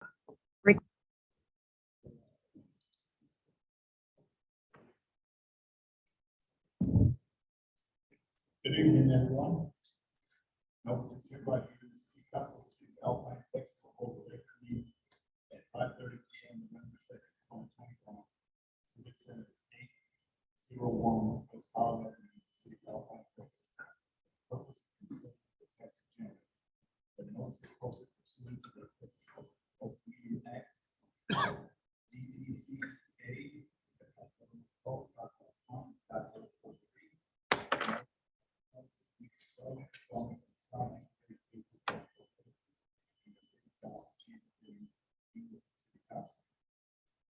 Good evening, everyone. Notice is hereby given to the City Council of the City of Alpine, Texas, to hold their meeting at 5:30 p.m. November 2nd, 2024. Civic Center 801 West Holland Avenue, City of Alpine, Texas. Purpose of consent of the tax agenda. The notice is posted pursuant to the Open Meeting Act, DTCA.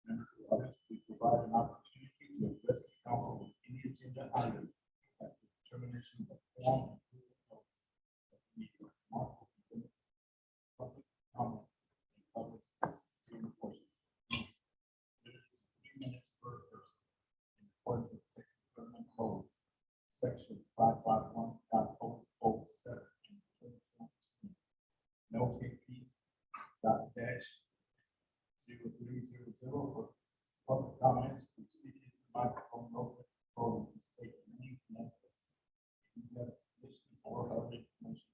Members of others, we provide an opportunity to address the council with any agenda item at the determination of form and approval of the meeting. Public comment and public hearing portion. 3 minutes per person in accordance with Texas Government Code, Section 551.007. No KP dash 0300 for public comments. We speak into the microphone, open phone, and state your name and address. If you have additional or other information,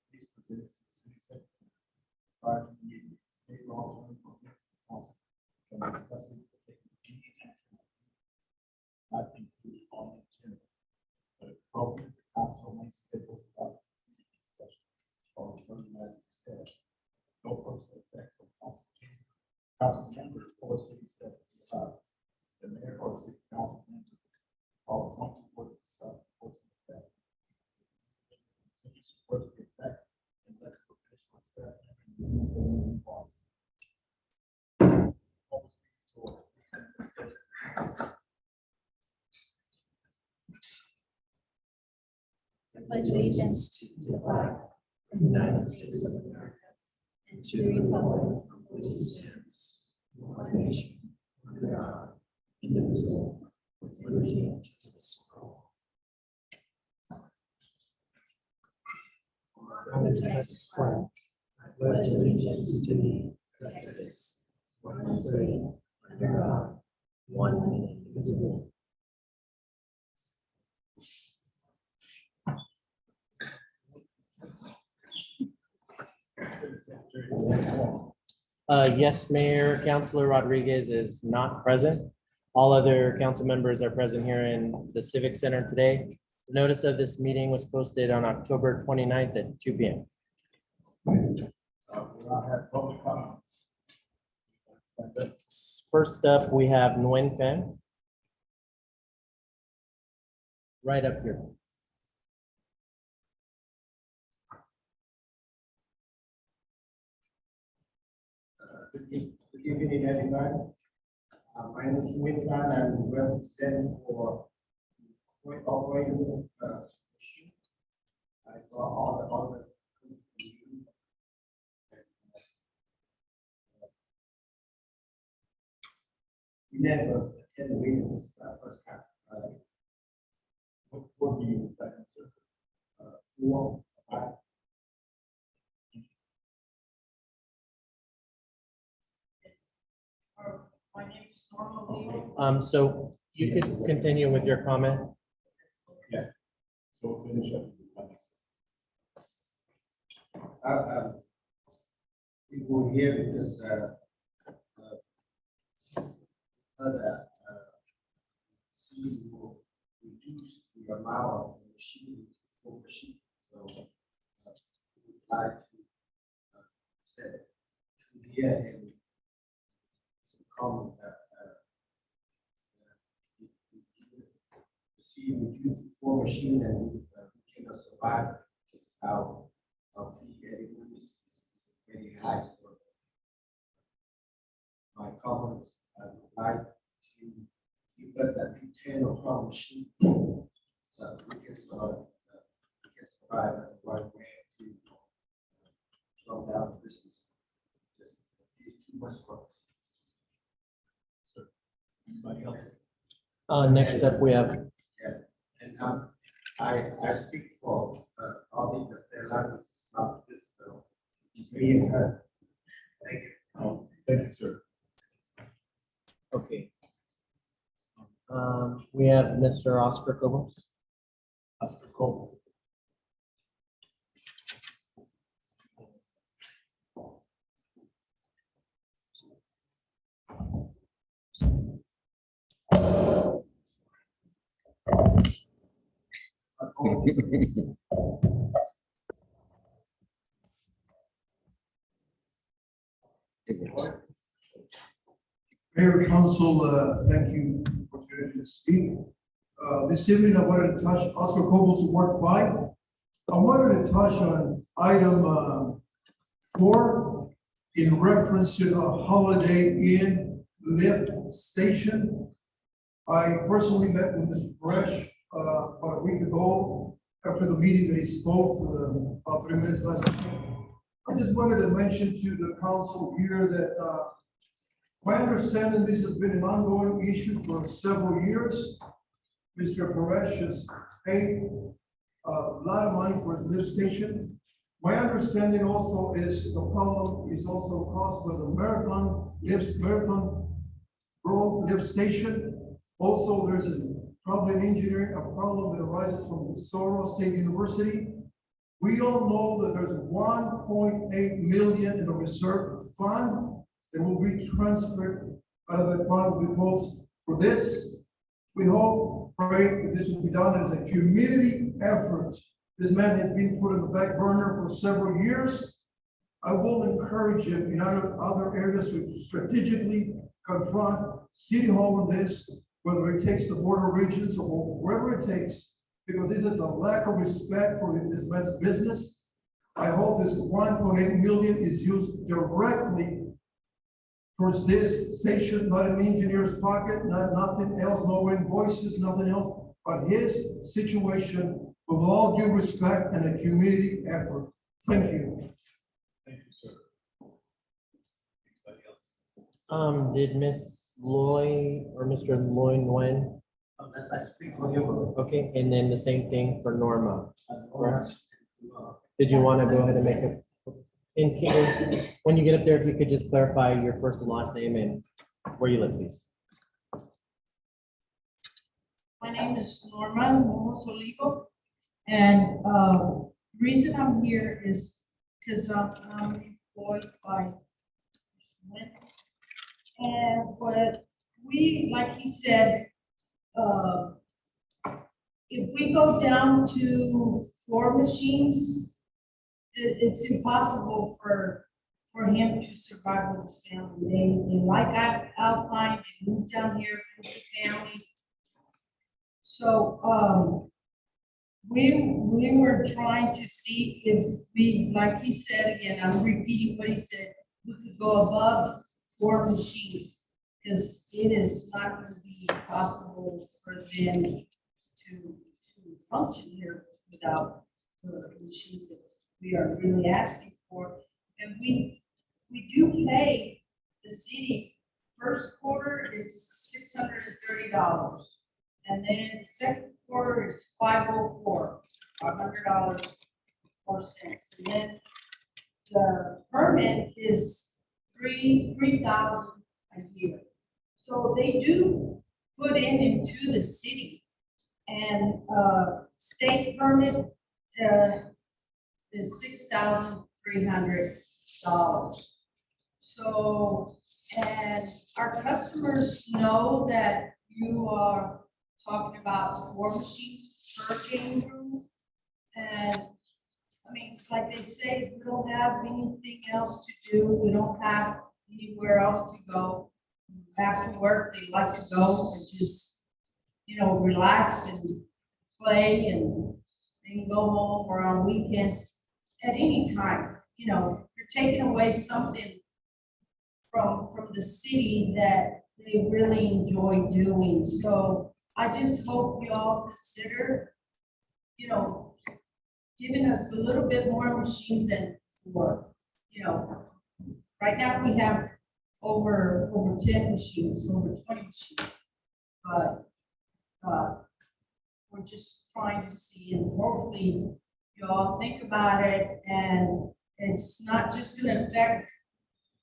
please present it to the city secretary prior to the meeting. State laws and regulations of the council can discuss it or take any action not included on the agenda. But if appropriate, the council may schedule a discussion or further matters discussed. No personal attacks on council members or city secretary. The mayor or city council member are appointed for the portion of that. Continues to support the attack unless professional staff member. I pledge allegiance to the flag of the United States of America and to the republic for which it stands, one nation, under God, indivisible, with liberty and justice for all. On the Texas flag, I pledge allegiance to thee, Texas, one state, under God, one and indivisible. Yes, Mayor, Councilor Rodriguez is not present. All other council members are present here in the Civic Center today. The notice of this meeting was posted on October 29th at 2 p.m. We now have public comments. First up, we have Nguyen Phan. Right up here. Good evening, everybody. My name is Nguyen Phan. I'm representing for Coin Operating Machine. I got all the we never attend the meeting this first time. What do you think, sir? 4, 5. My name is Norma Leo. So you could continue with your comment. Yeah. So finish up. We go here because see will reduce the amount of machine for machine. So we would like to set to here and some comment that see reduce the four machine and we cannot survive just how our fee everyone is very high. So my comments, I would like to give us that 10 or 12 machine so we can survive at one way to slow down the business. Just a few too much works. So, anybody else? Next up, we have And I speak for all because their language is not this, so it's me and her. Thank you, sir. Okay. We have Mr. Oscar Cobos. Oscar Cole. Mayor, Council, thank you for the opportunity to speak. This evening, I wanted to touch Oscar Cobos, Ward 5. I wanted to touch on item 4 in reference to the Holiday Inn lift station. I personally met with Mr. Paresh about a week ago after the meeting that he spoke for about 3 minutes last night. I just wanted to mention to the council here that my understanding, this has been an ongoing issue for several years. Mr. Paresh has paid a lot of money for his lift station. My understanding also is the problem is also caused by the Marathon Road lift station. Also, there's probably an engineering problem that arises from the Soros State University. We all know that there's 1.8 million in the reserve fund that will be transferred out of the fund because for this. We hope, pray that this will be done as a community effort. This man has been put on the back burner for several years. I will encourage him in other areas to strategically confront City Hall on this, whether it takes the border regions or wherever it takes, because this is a lack of respect for this man's business. I hope this 1.8 million is used directly towards this station, not in the engineer's pocket, nothing else, no invoices, nothing else, but his situation with all due respect and a community effort. Thank you. Thank you, sir. Anybody else? Did Miss Loy or Mr. Loy Nguyen? As I speak for you. Okay, and then the same thing for Norma. Correct. Did you want to go ahead and make a, in case, when you get up there, if you could just clarify your first and last name and where you live, please. My name is Norma Moros Olivo, and reason I'm here is because I'm employed by Mr. Nguyen. And what we, like he said, if we go down to 4 machines, it's impossible for him to survive with his family. They like I've outlined, they moved down here with the family. So we were trying to see if we, like he said again, I'm repeating what he said, we could go above 4 machines, because it is not going to be possible for them to function here without the machines that we are really asking for. And we do pay the city first quarter, it's $630. And then the second quarter is $504. And then the permit is $3,000 a year. So they do put into the city, and state permit is $6,300. So, and our customers know that you are talking about 4 machines per game room. And I mean, like they say, we don't have anything else to do. We don't have anywhere else to go. After work, they like to go and just, relax and play, and they can go home, or on weekends at any time. You're taking away something from the city that they really enjoy doing. So I just hope you all consider, giving us a little bit more machines than 4. Right now we have over 10 machines, over 20 machines, but we're just trying to see, and hopefully you all think about it, and it's not just going to affect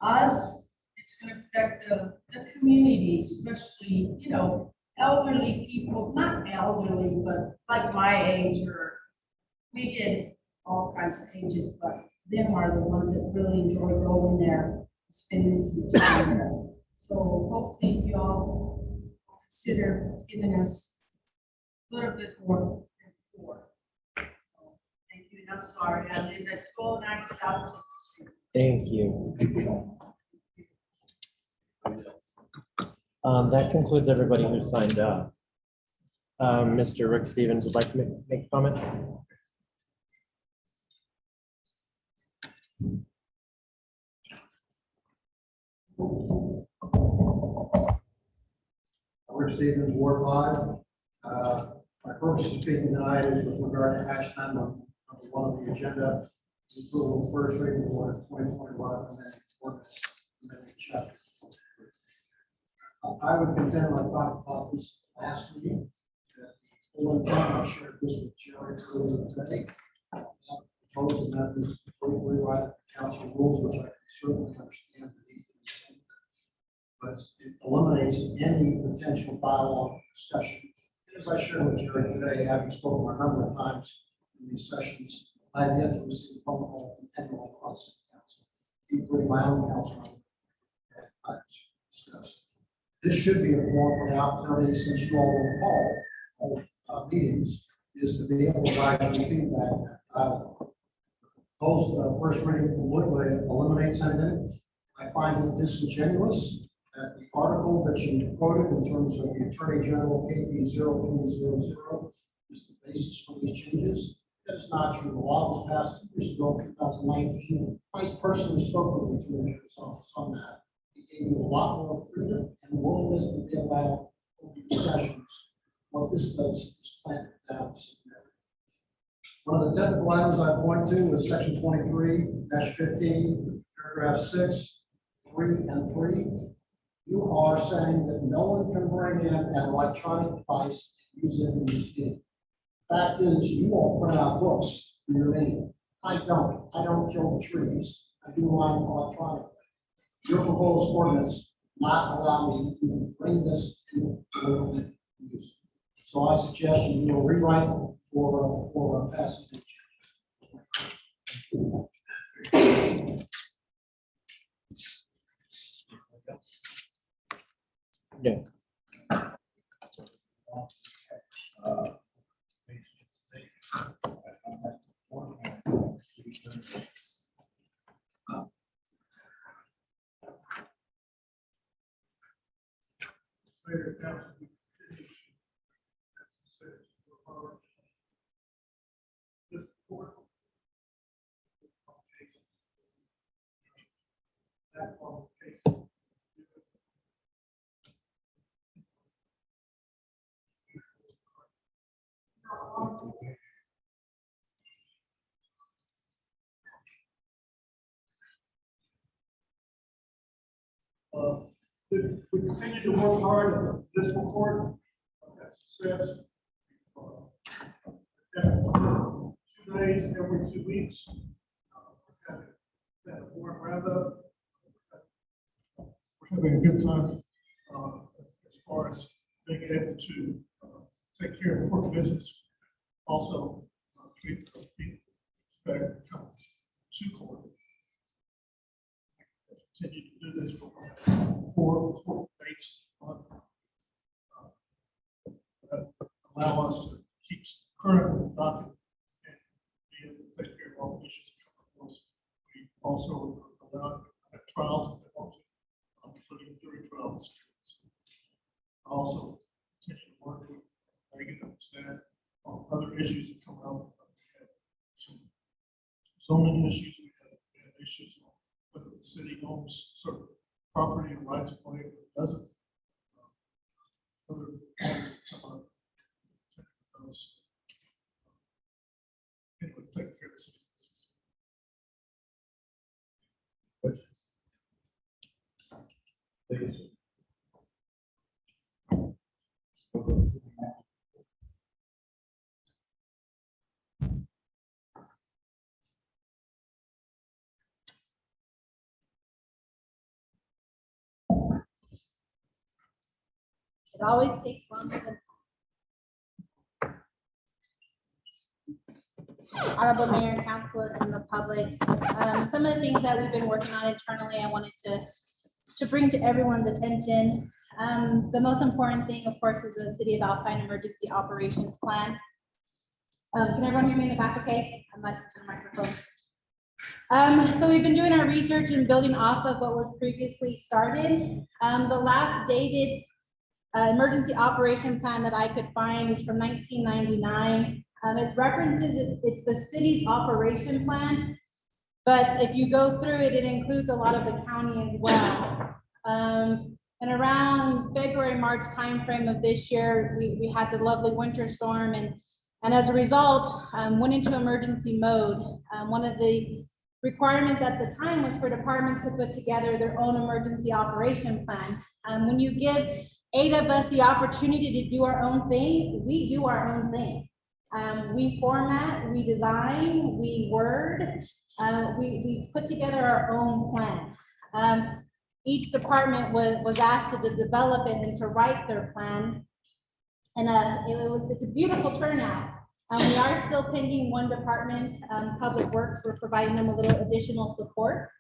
us, it's gonna affect the community, especially, you know, elderly people, not elderly, but like my age, or we get all kinds of ages, but them are the ones that really enjoy going there, spending some time there. So hopefully you all consider giving us a little bit more than 4. So, thank you, and I'm sorry, I live at 209 South 10th Street. Thank you. That concludes everybody who signed up. Mr. Rick Stevens would like to make a comment. Rick Stevens, Ward 5. My purpose of speaking tonight is with regard to action item number 1 of the agenda, the approval of first reading of ordinance 2021, and then ordinance amending chapter. I would contend, I talked about this last meeting, that the full intent, I shared this with Jerry earlier today. Proposed amendments to rewrite the council rules, which I can certainly understand the need to do. But it eliminates any potential dialogue discussion. As I shared with Jerry today, having spoken a number of times in these sessions, I have yet to receive a phone call from anyone on city council, including my own council. I've discussed. This should be a forum for the opportunity, since you all will call meetings, is to be able to provide your feedback and dialogue. Those first reading completely eliminates anything. I find it disingenuous that the article that you quoted in terms of the Attorney General KP 02000 is the basis for these changes. That is not true. The law was passed 2 years ago, 2019. I personally spoke with the Attorney General's office on that. He gave you a lot more freedom and willingness to be allowed open discussions. What this does is clamp it down. One of the technical items I point to is section 23-15, paragraph 6, 3, and 3. You are saying that no one can bring in an electronic device and use it in this meeting. Fact is, you all print out books for your meeting. I don't. I don't kill the trees. I do mine electronically. Your proposed ordinance not allow me to even bring this into use. So I suggest you will rewrite for passage. No. We continue to work hard in this report. That success. 2 days every 2 weeks. That board roundup. We're having a good time as far as being able to take care of court business. Also, treat those people respect come to court. Continue to do this for 4 court dates a month. Allow us to keep current with the docket and be able to take care of all the issues that come before us. We also allow trials if they want to, including jury trials. Also continue to work with Megan and staff on other issues that come up. We have so many issues. We have issues on whether the city owns certain property and rights of way, or doesn't. Other matters that come up. Those. Anyway, take care of the city business. Please. It always takes longer than. Honorable Mayor, Council, and the public, some of the things that we've been working on internally, I wanted to bring to everyone's attention. The most important thing, of course, is the City of Alpine Emergency Operations Plan. Can everyone hear me in the back okay? I'm not on the microphone. So we've been doing our research and building off of what was previously started. The last dated emergency operation plan that I could find is from 1999. It references it's the city's operation plan, but if you go through it, it includes a lot of the county as well. And around February, March timeframe of this year, we had the lovely winter storm, and as a result, went into emergency mode. One of the requirements at the time was for departments to put together their own emergency operation plan. When you give 8 of us the opportunity to do our own thing, we do our own thing. We format, we design, we word, we put together our own plan. Each department was asked to develop it and to write their plan. And it's a beautiful turnout. We are still pending one department, Public Works. We're providing them a little additional support.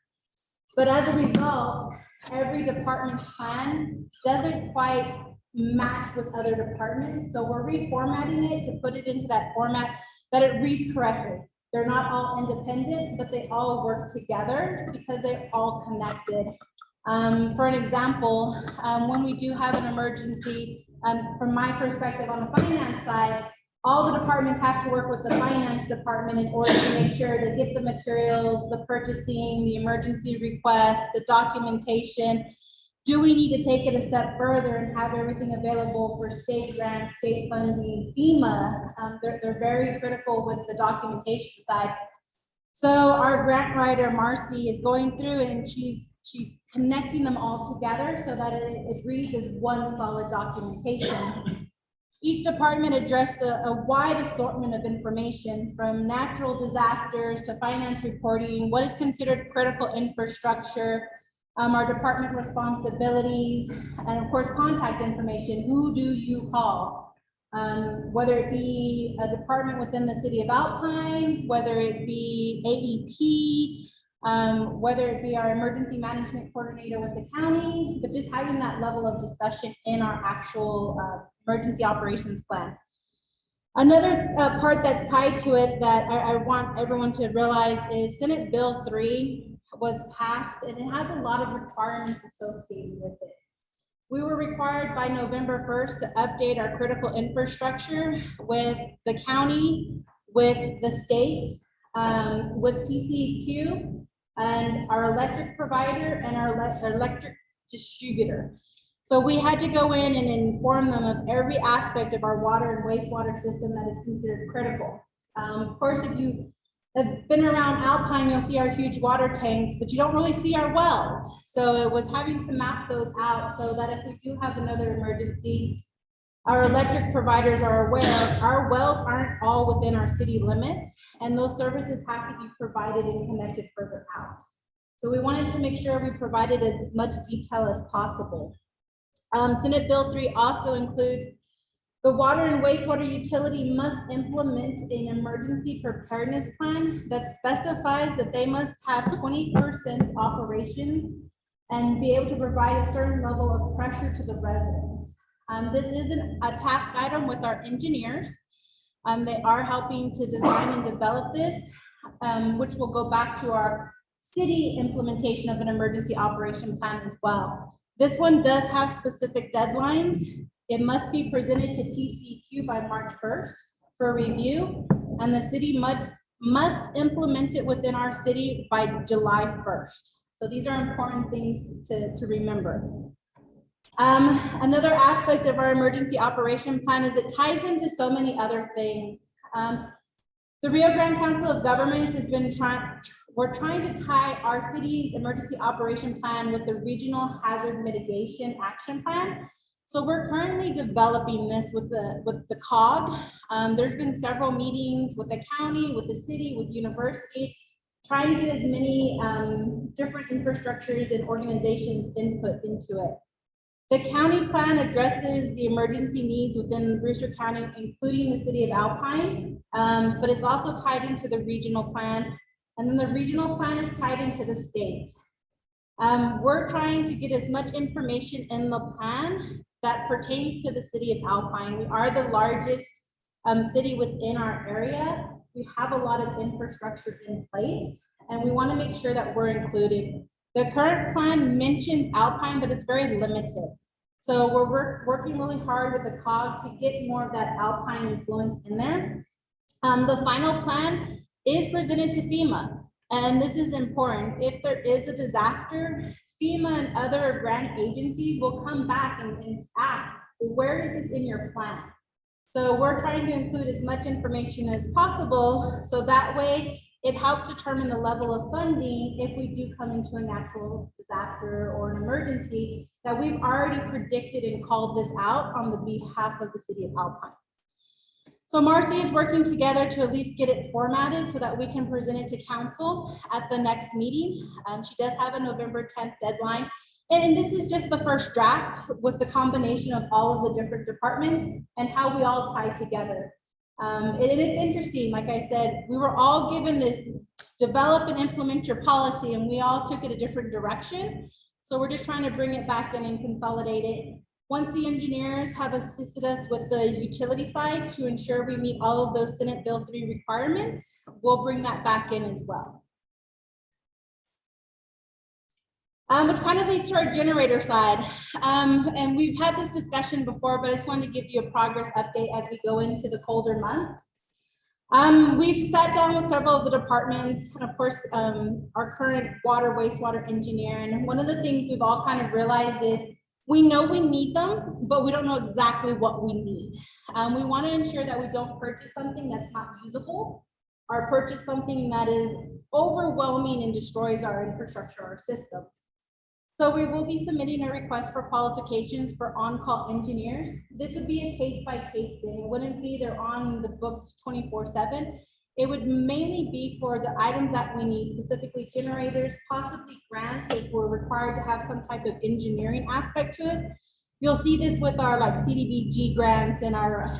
But as a result, every department's plan doesn't quite match with other departments. So we're reformatting it to put it into that format that it reads correctly. They're not all independent, but they all work together because they're all connected. For an example, when we do have an emergency, from my perspective on the finance side, all the departments have to work with the finance department in order to make sure they get the materials, the purchasing, the emergency requests, the documentation. Do we need to take it a step further and have everything available for state grants, state funding, FEMA? They're very critical with the documentation side. So our grant writer, Marcy, is going through and she's connecting them all together so that it reads as one solid documentation. Each department addressed a wide assortment of information, from natural disasters to finance reporting, what is considered critical infrastructure, our department responsibilities, and of course, contact information. Who do you call? Whether it be a department within the City of Alpine, whether it be AEP, whether it be our emergency management coordinator with the county, but just having that level of discussion in our actual emergency operations plan. Another part that's tied to it that I want everyone to realize is Senate Bill 3 was passed, and it has a lot of requirements associated with it. We were required by November 1st to update our critical infrastructure with the county, with the state, with TCEQ, and our electric provider and our electric distributor. So we had to go in and inform them of every aspect of our water and wastewater system that is considered critical. Of course, if you have been around Alpine, you'll see our huge water tanks, but you don't really see our wells. So it was having to map those out so that if we do have another emergency, our electric providers are aware our wells aren't all within our city limits, and those services have to be provided and connected further out. So we wanted to make sure we provided as much detail as possible. Senate Bill 3 also includes the water and wastewater utility must implement an emergency preparedness plan that specifies that they must have 20% operations and be able to provide a certain level of pressure to the residents. This is a task item with our engineers. They are helping to design and develop this, which will go back to our city implementation of an emergency operation plan as well. This one does have specific deadlines. It must be presented to TCEQ by March 1st for review, and the city must implement it within our city by July 1st. So these are important things to remember. Another aspect of our emergency operation plan is it ties into so many other things. The Rio Grande Council of Governments has been we're trying to tie our city's emergency operation plan with the Regional Hazard Mitigation Action Plan. So we're currently developing this with the COG. There's been several meetings with the county, with the city, with the university, trying to get as many different infrastructures and organizations input into it. The county plan addresses the emergency needs within Brewster County, including the city of Alpine, but it's also tied into the regional plan. And then the regional plan is tied into the state. We're trying to get as much information in the plan that pertains to the city of Alpine. We are the largest city within our area. We have a lot of infrastructure in place, and we want to make sure that we're included. The current plan mentions Alpine, but it's very limited. So we're working really hard with the COG to get more of that Alpine influence in there. The final plan is presented to FEMA, and this is important. If there is a disaster, FEMA and other grant agencies will come back and ask, well, where is this in your plan? So we're trying to include as much information as possible, so that way it helps determine the level of funding if we do come into a natural disaster or an emergency, that we've already predicted and called this out on the behalf of the city of Alpine. So Marcy is working together to at least get it formatted so that we can present it to council at the next meeting. She does have a November 10th deadline. And this is just the first draft with the combination of all of the different departments and how we all tie together. And it's interesting, like I said, we were all given this develop and implement your policy, and we all took it a different direction. So we're just trying to bring it back in and consolidate it. Once the engineers have assisted us with the utility side to ensure we meet all of those Senate Bill 3 requirements, we'll bring that back in as well. Which kind of leads to our generator side. And we've had this discussion before, but I just wanted to give you a progress update as we go into the colder months. We've sat down with several of the departments and of course, our current water wastewater engineer. And one of the things we've all kind of realized is we know we need them, but we don't know exactly what we need. We want to ensure that we don't purchase something that's not usable or purchase something that is overwhelming and destroys our infrastructure, our systems. So we will be submitting a request for qualifications for on-call engineers. This would be a case-by-case thing. It wouldn't be they're on the books 24/7. It would mainly be for the items that we need, specifically generators, possibly grants if we're required to have some type of engineering aspect to it. You'll see this with our like CDBG grants and our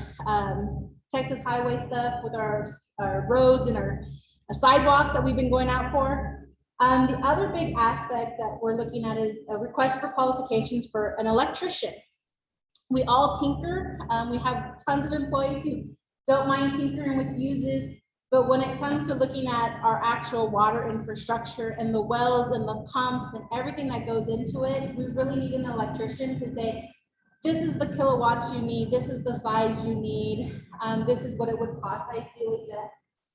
Texas highway stuff with our roads and our sidewalks that we've been going out for. The other big aspect that we're looking at is a request for qualifications for an electrician. We all tinker. We have tons of employees who don't mind tinkering with fuses, but when it comes to looking at our actual water infrastructure and the wells and the pumps and everything that goes into it, we really need an electrician to say, this is the kilowatts you need, this is the size you need, this is what it would cost ideally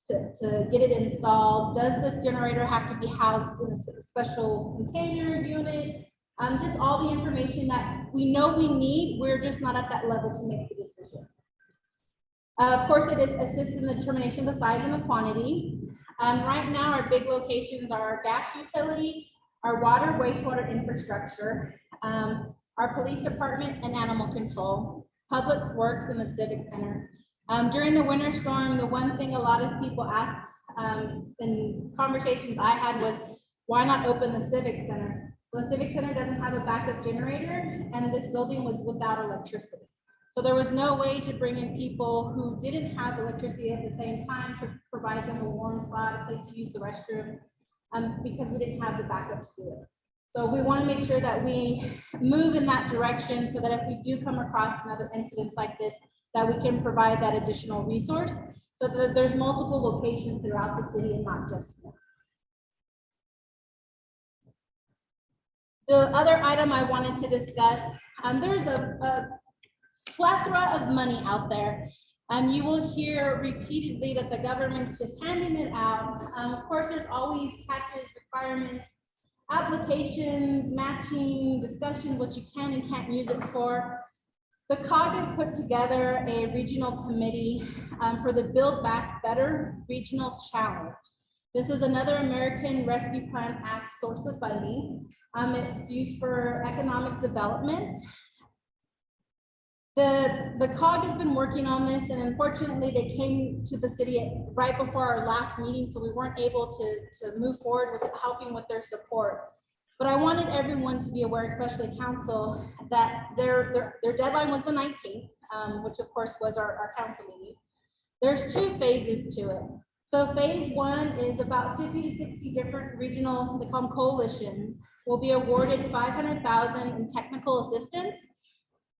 to get it installed. Does this generator have to be housed in a special container unit? Just all the information that we know we need, we're just not at that level to make the decision. Of course, it assists in the determination of the size and the quantity. Right now, our big locations are our gas utility, our water, wastewater infrastructure, our police department and animal control, public works, and the civic center. During the winter storm, the one thing a lot of people asked in conversations I had was, why not open the civic center? Well, the civic center doesn't have a backup generator, and this building was without electricity. So there was no way to bring in people who didn't have electricity at the same time to provide them a warm spot, a place to use the restroom, because we didn't have the backup to do it. So we want to make sure that we move in that direction so that if we do come across another incident like this, that we can provide that additional resource so that there's multiple locations throughout the city and not just one. The other item I wanted to discuss, there's a plethora of money out there. You will hear repeatedly that the government's just handing it out. Of course, there's always catches, requirements, applications, matching, discussion, what you can and can't use it for. The COG has put together a regional committee for the Build Back Better Regional Challenge. This is another American Rescue Plan Act source of funding. It's used for economic development. The COG has been working on this, and unfortunately they came to the city right before our last meeting, so we weren't able to move forward with helping with their support. But I wanted everyone to be aware, especially council, that their deadline was the 19th, which of course was our council meeting. There's 2 phases to it. So phase 1 is about 50 to 60 different regional, they call them coalitions, will be awarded $500,000 in technical assistance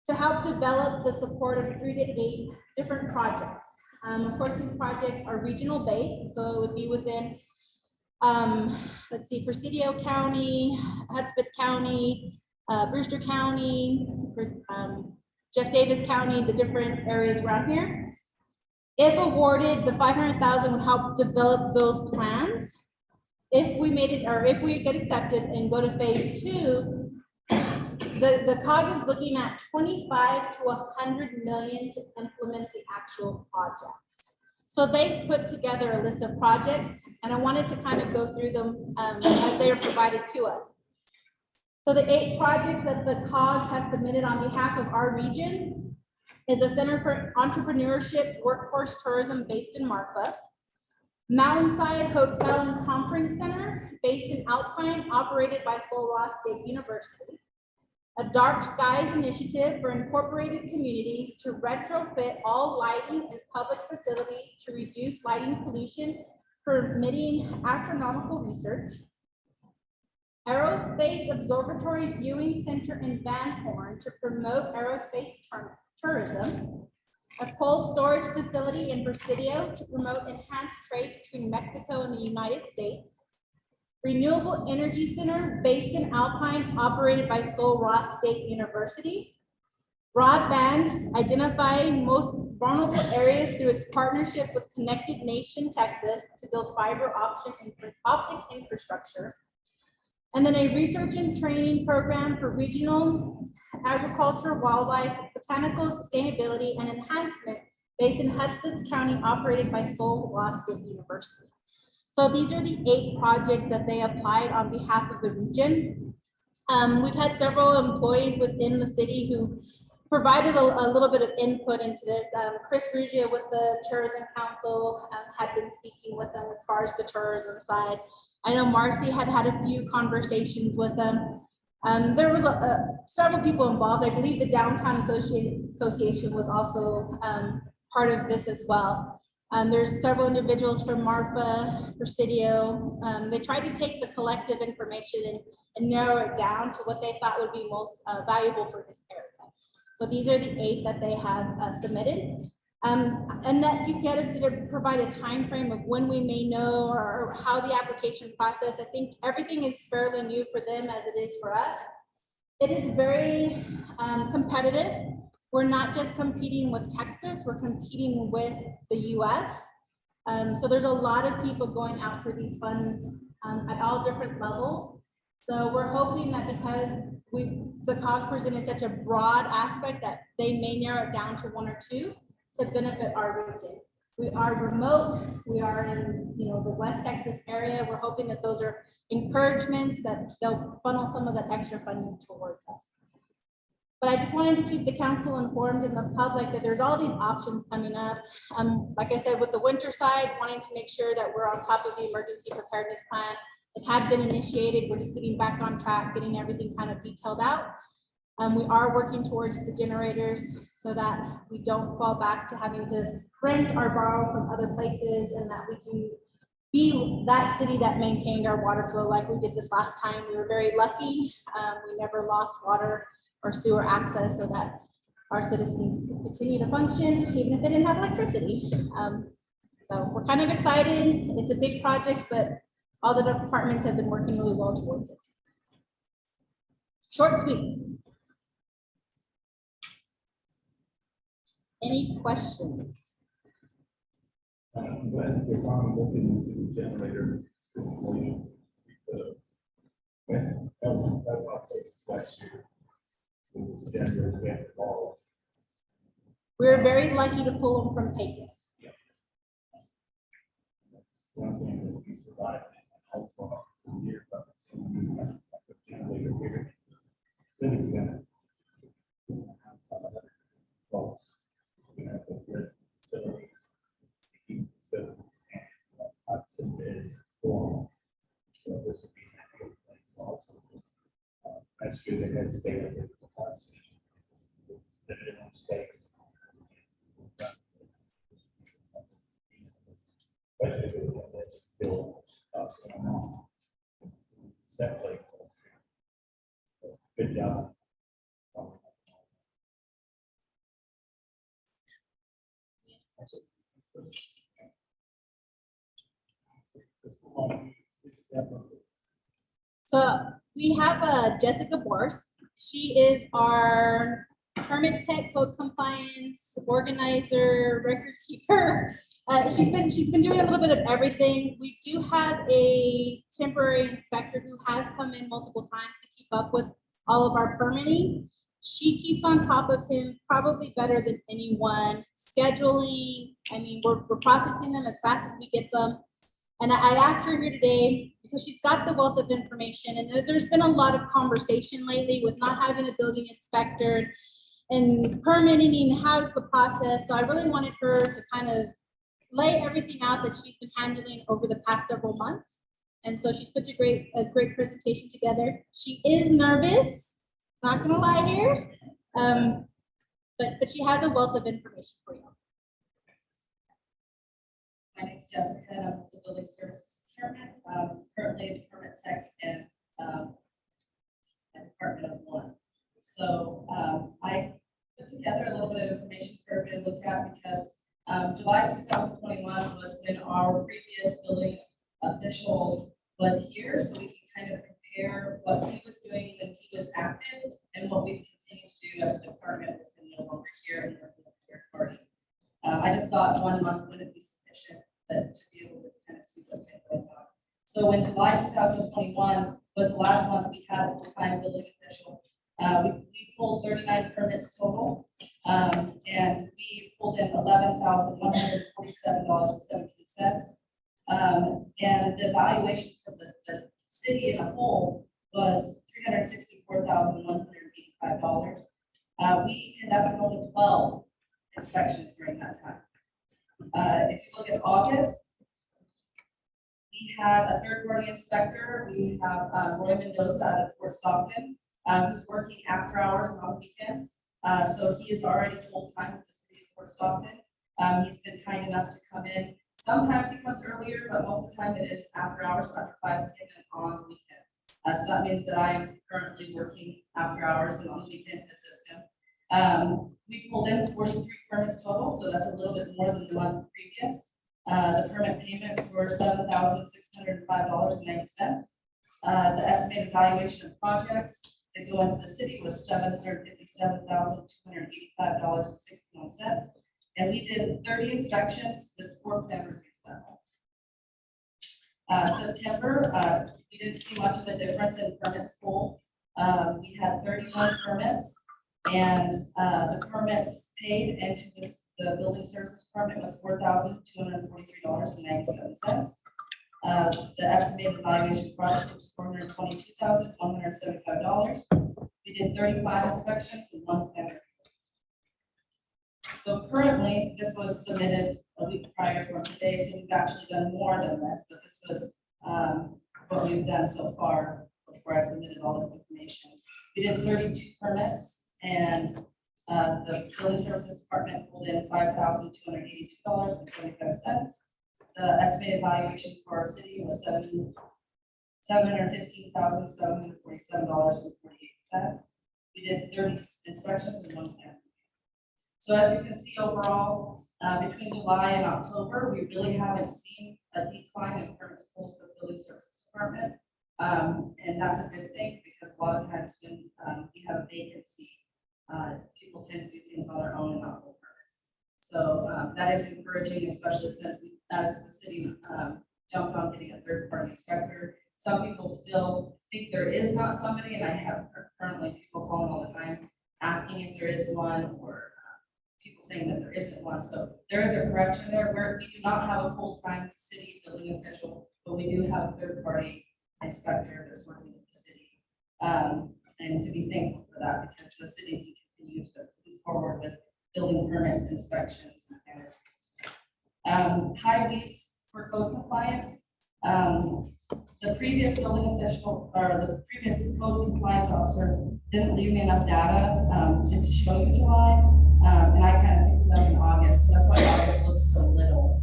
to help develop the support of 3 to 8 different projects. Of course, these projects are regional based, so it would be within, let's see, Presidio County, Hudspeth County, Brewster County, Jeff Davis County, the different areas around here. If awarded, the $500,000 would help develop those plans. If we made it, or if we get accepted and go to phase 2, the COG is looking at 25 to 100 million to implement the actual projects. So they put together a list of projects, and I wanted to kind of go through them as they are provided to us. So the 8 projects that the COG has submitted on behalf of our region is a Center for Entrepreneurship Workforce Tourism based in Marfa, Mountainside Hotel and Conference Center based in Alpine, operated by Sul Ross State University, a Dark Skies initiative for incorporated communities to retrofit all lighting in public facilities to reduce lighting pollution, permitting astronomical research, Aerospace Observatory Viewing Center in Van Horn to promote aerospace tourism, a cold storage facility in Presidio to promote enhanced trade between Mexico and the United States, Renewable Energy Center based in Alpine, operated by Sul Ross State University, broadband, identifying most vulnerable areas through its partnership with Connected Nation Texas to build fiber optic infrastructure, and then a research and training program for regional agriculture, wildlife, botanical sustainability, and enhancement based in Hudspeth County, operated by Sul Ross State University. So these are the 8 projects that they applied on behalf of the region. We've had several employees within the city who provided a little bit of input into this. Chris Rugia with the Tourism Council had been speaking with them as far as the tourism side. I know Marcy had a few conversations with them. There was several people involved. I believe the Downtown Association was also part of this as well. There's several individuals from Marfa, Presidio. They tried to take the collective information and narrow it down to what they thought would be most valuable for this area. So these are the 8 that they have submitted. And that UPS did provide a time frame of when we may know or how the application process. I think everything is fairly new for them as it is for us. It is very competitive. We're not just competing with Texas, we're competing with the US. So there's a lot of people going out for these funds at all different levels. So we're hoping that because the cost presented such a broad aspect that they may narrow it down to 1 or 2 to benefit our region. We are remote, we are in the West Texas area. We're hoping that those are encouragements that they'll funnel some of that extra funding towards us. But I just wanted to keep the council informed and the public that there's all these options coming up. Like I said, with the winter side, wanting to make sure that we're on top of the emergency preparedness plan. It had been initiated. We're just getting back on track, getting everything kind of detailed out. We are working towards the generators so that we don't fall back to having to rent or borrow from other places, and that we can be that city that maintained our water flow like we did this last time. We were very lucky. We never lost water or sewer access so that our citizens could continue to function even if they didn't have electricity. So we're kind of excited. It's a big project, but all the departments have been working really well towards it. Short and sweet. Any questions? I'm glad you're finally looking into the generator situation. When that was place last year. It was a generator we had involved. We're very lucky to pull them from Pecos. That's one thing that we survived. Also, for years, I've seen a generator here, Civic Center. Folks, we have to live facilities, keep facilities, and I've seen it form. So this would be a good place also. That's good to have stay with the parts. Limited on space. Especially with that it's still separate. Good job. So we have Jessica Borst. She is our permit tech, code compliance, organizer, record keeper. She's been doing a little bit of everything. We do have a temporary inspector who has come in multiple times to keep up with all of our permitting. She keeps on top of him probably better than anyone. Scheduling, I mean, we're processing them as fast as we get them. And I asked her here today because she's got the wealth of information, and there's been a lot of conversation lately with not having a building inspector and permitting and how's the process. So I really wanted her to kind of lay everything out that she's been handling over the past several months. And so she's put a great presentation together. She is nervous, not gonna lie here, but she has a wealth of information for you. My name's Jessica, and I'm with the Building Services Department, currently the permit tech and Department of One. So I put together a little bit of information for everybody to look at because July 2021 was when our previous building official was here, so we can kind of compare what he was doing when he was active and what we've continued to do as a department with him no longer here and working with a third party. I just thought 1 month wouldn't be sufficient to be able to kind of see what's been going on. So when July 2021 was the last month we had a full-time building official, we pulled 39 permits total, and we pulled in $11,147.17. And the valuation for the city in a whole was $364,185. We conducted only 12 inspections during that time. If you look at August, we have a third-party inspector. We have Roy Mendoza out of Fort Stockton, who's working after hours and on weekends. So he is already full-time with the city of Fort Stockton. He's been kind enough to come in. Sometimes he comes earlier, but most of the time it is after hours, after 5 p.m. and on the weekend. So that means that I am currently working after hours and on the weekend to assist him. We pulled in 43 permits total, so that's a little bit more than the month previous. The permit payments were $7,605.90. The estimated valuation of projects that go into the city was $757,285.61. And we did 30 inspections with 4 plan reviews that month. September, we didn't see much of a difference in permits pulled. We had 31 permits. And the permits paid into the building services department was $4,243.97. The estimated valuation project was $422,175. We did 35 inspections and 1 plan review. So currently, this was submitted a week prior from today, so we've actually done more than this, but this was what we've done so far before I submitted all this information. We did 32 permits. And the building services department pulled in $5,282.75. The estimated valuation for our city was $715,747.48. We did 30 inspections and 1 plan. So as you can see overall, between July and October, we really haven't seen a decline in permits pulled for the building services department. And that's a good thing because a lot of times when we have a vacancy, people tend to do things on their own and not pull permits. So that is encouraging, especially since we, as the city jumped on getting a third-party inspector. Some people still think there is not somebody, and I have currently people calling all the time asking if there is one, or people saying that there isn't one. So there is a correction there where we do not have a full-time city building official, but we do have a third-party inspector that's working with the city. And to be thankful for that because the city can continue to move forward with building permits, inspections, and high weeds for code compliance. The previous building official, or the previous code compliance officer didn't leave me enough data, to show you July. And I kind of picked it up in August, so that's why August looks so little.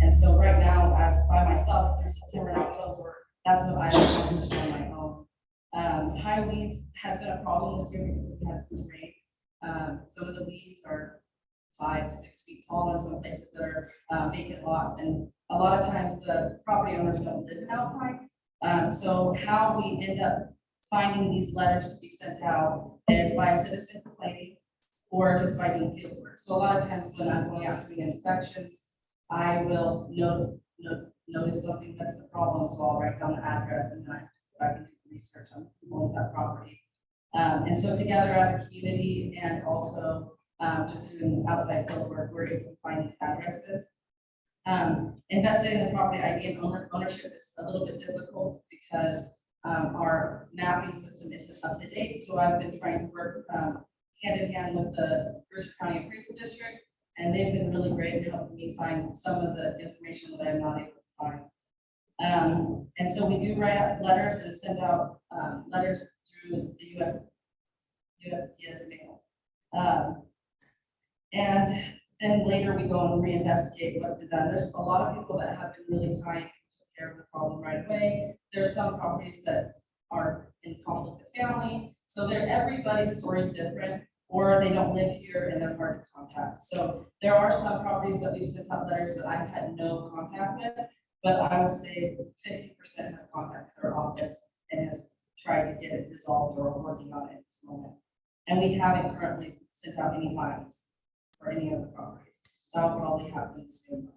And so right now, as by myself through September and October, that's what I've accomplished on my own. High weeds has been a problem this year because we had some rain. Some of the weeds are 5 to 6 feet tall in some places that are vacant lots, and a lot of times the property owners don't live in Alpine. So how we end up finding these letters to be sent out is by a citizen complaining or just by doing field work. So a lot of times when I'm going out doing inspections, I will notice something that's a problem, so I'll write down the address and then I can do research on who owns that property. And so together as a community and also just doing outside field work, we're able to find these addresses. Investigating the property ID and ownership is a little bit difficult because our mapping system isn't up to date. So I've been trying to work hand in hand with the Brewster County Appraisal District, and they've been really great in helping me find some of the information that I'm not able to find. And so we do write out letters and send out letters through the USPS mail. And then later we go and reinvestigate what's been done. There's a lot of people that have been really kind, took care of the problem right away. There's some properties that are in conflict with family. So everybody's story is different, or they don't live here and they're hard to contact. So there are some properties that we've sent out letters that I've had no contact with, but I would say 50% has contacted our office and has tried to get it resolved or are working on it at this moment. And we haven't currently sent out any fines for any of the properties. That'll probably happen soon.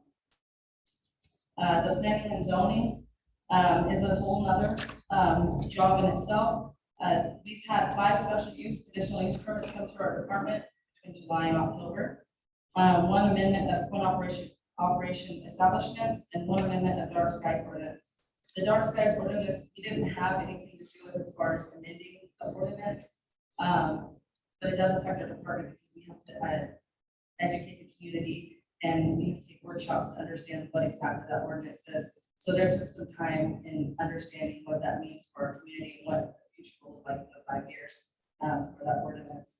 The planning and zoning is a whole nother job in itself. We've had 5 special use, conditional use permits come through our department between July and October. 1 amendment of point operation establishments and 1 amendment of dark skies ordinance. The dark skies ordinance, we didn't have anything to do with as far as amending the ordinance, but it does affect our department because we have to educate the community and we have to take workshops to understand what exactly that ordinance says. So there took some time in understanding what that means for our community and what the future will look like in 5 years for that ordinance.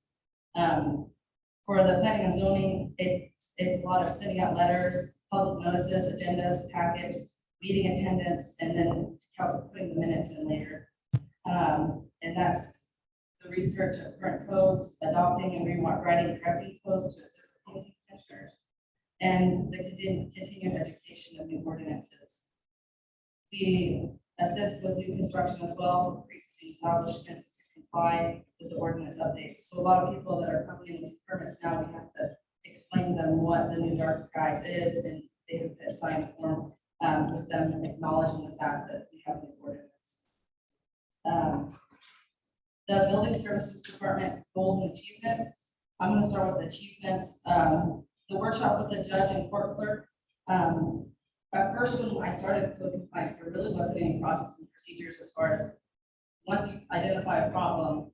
For the planning and zoning, it's a lot of sending out letters, public notices, agendas, packets, meeting attendance, and then putting the minutes in later. And that's the research of current codes, adopting and rewriting correcting codes to assist the county commissioners, and the continued education of new ordinances. We assist with new construction as well, for pre-existing establishments to comply with the ordinance updates. So a lot of people that are coming in with permits now, we have to explain to them what the new dark skies is, and they have to sign a form with them acknowledging the fact that we have the ordinance. The building services department goals and achievements. I'm going to start with achievements. The workshop with the judge and court clerk. At first, when I started code compliance, there really wasn't any process and procedures as far as once you identify a problem,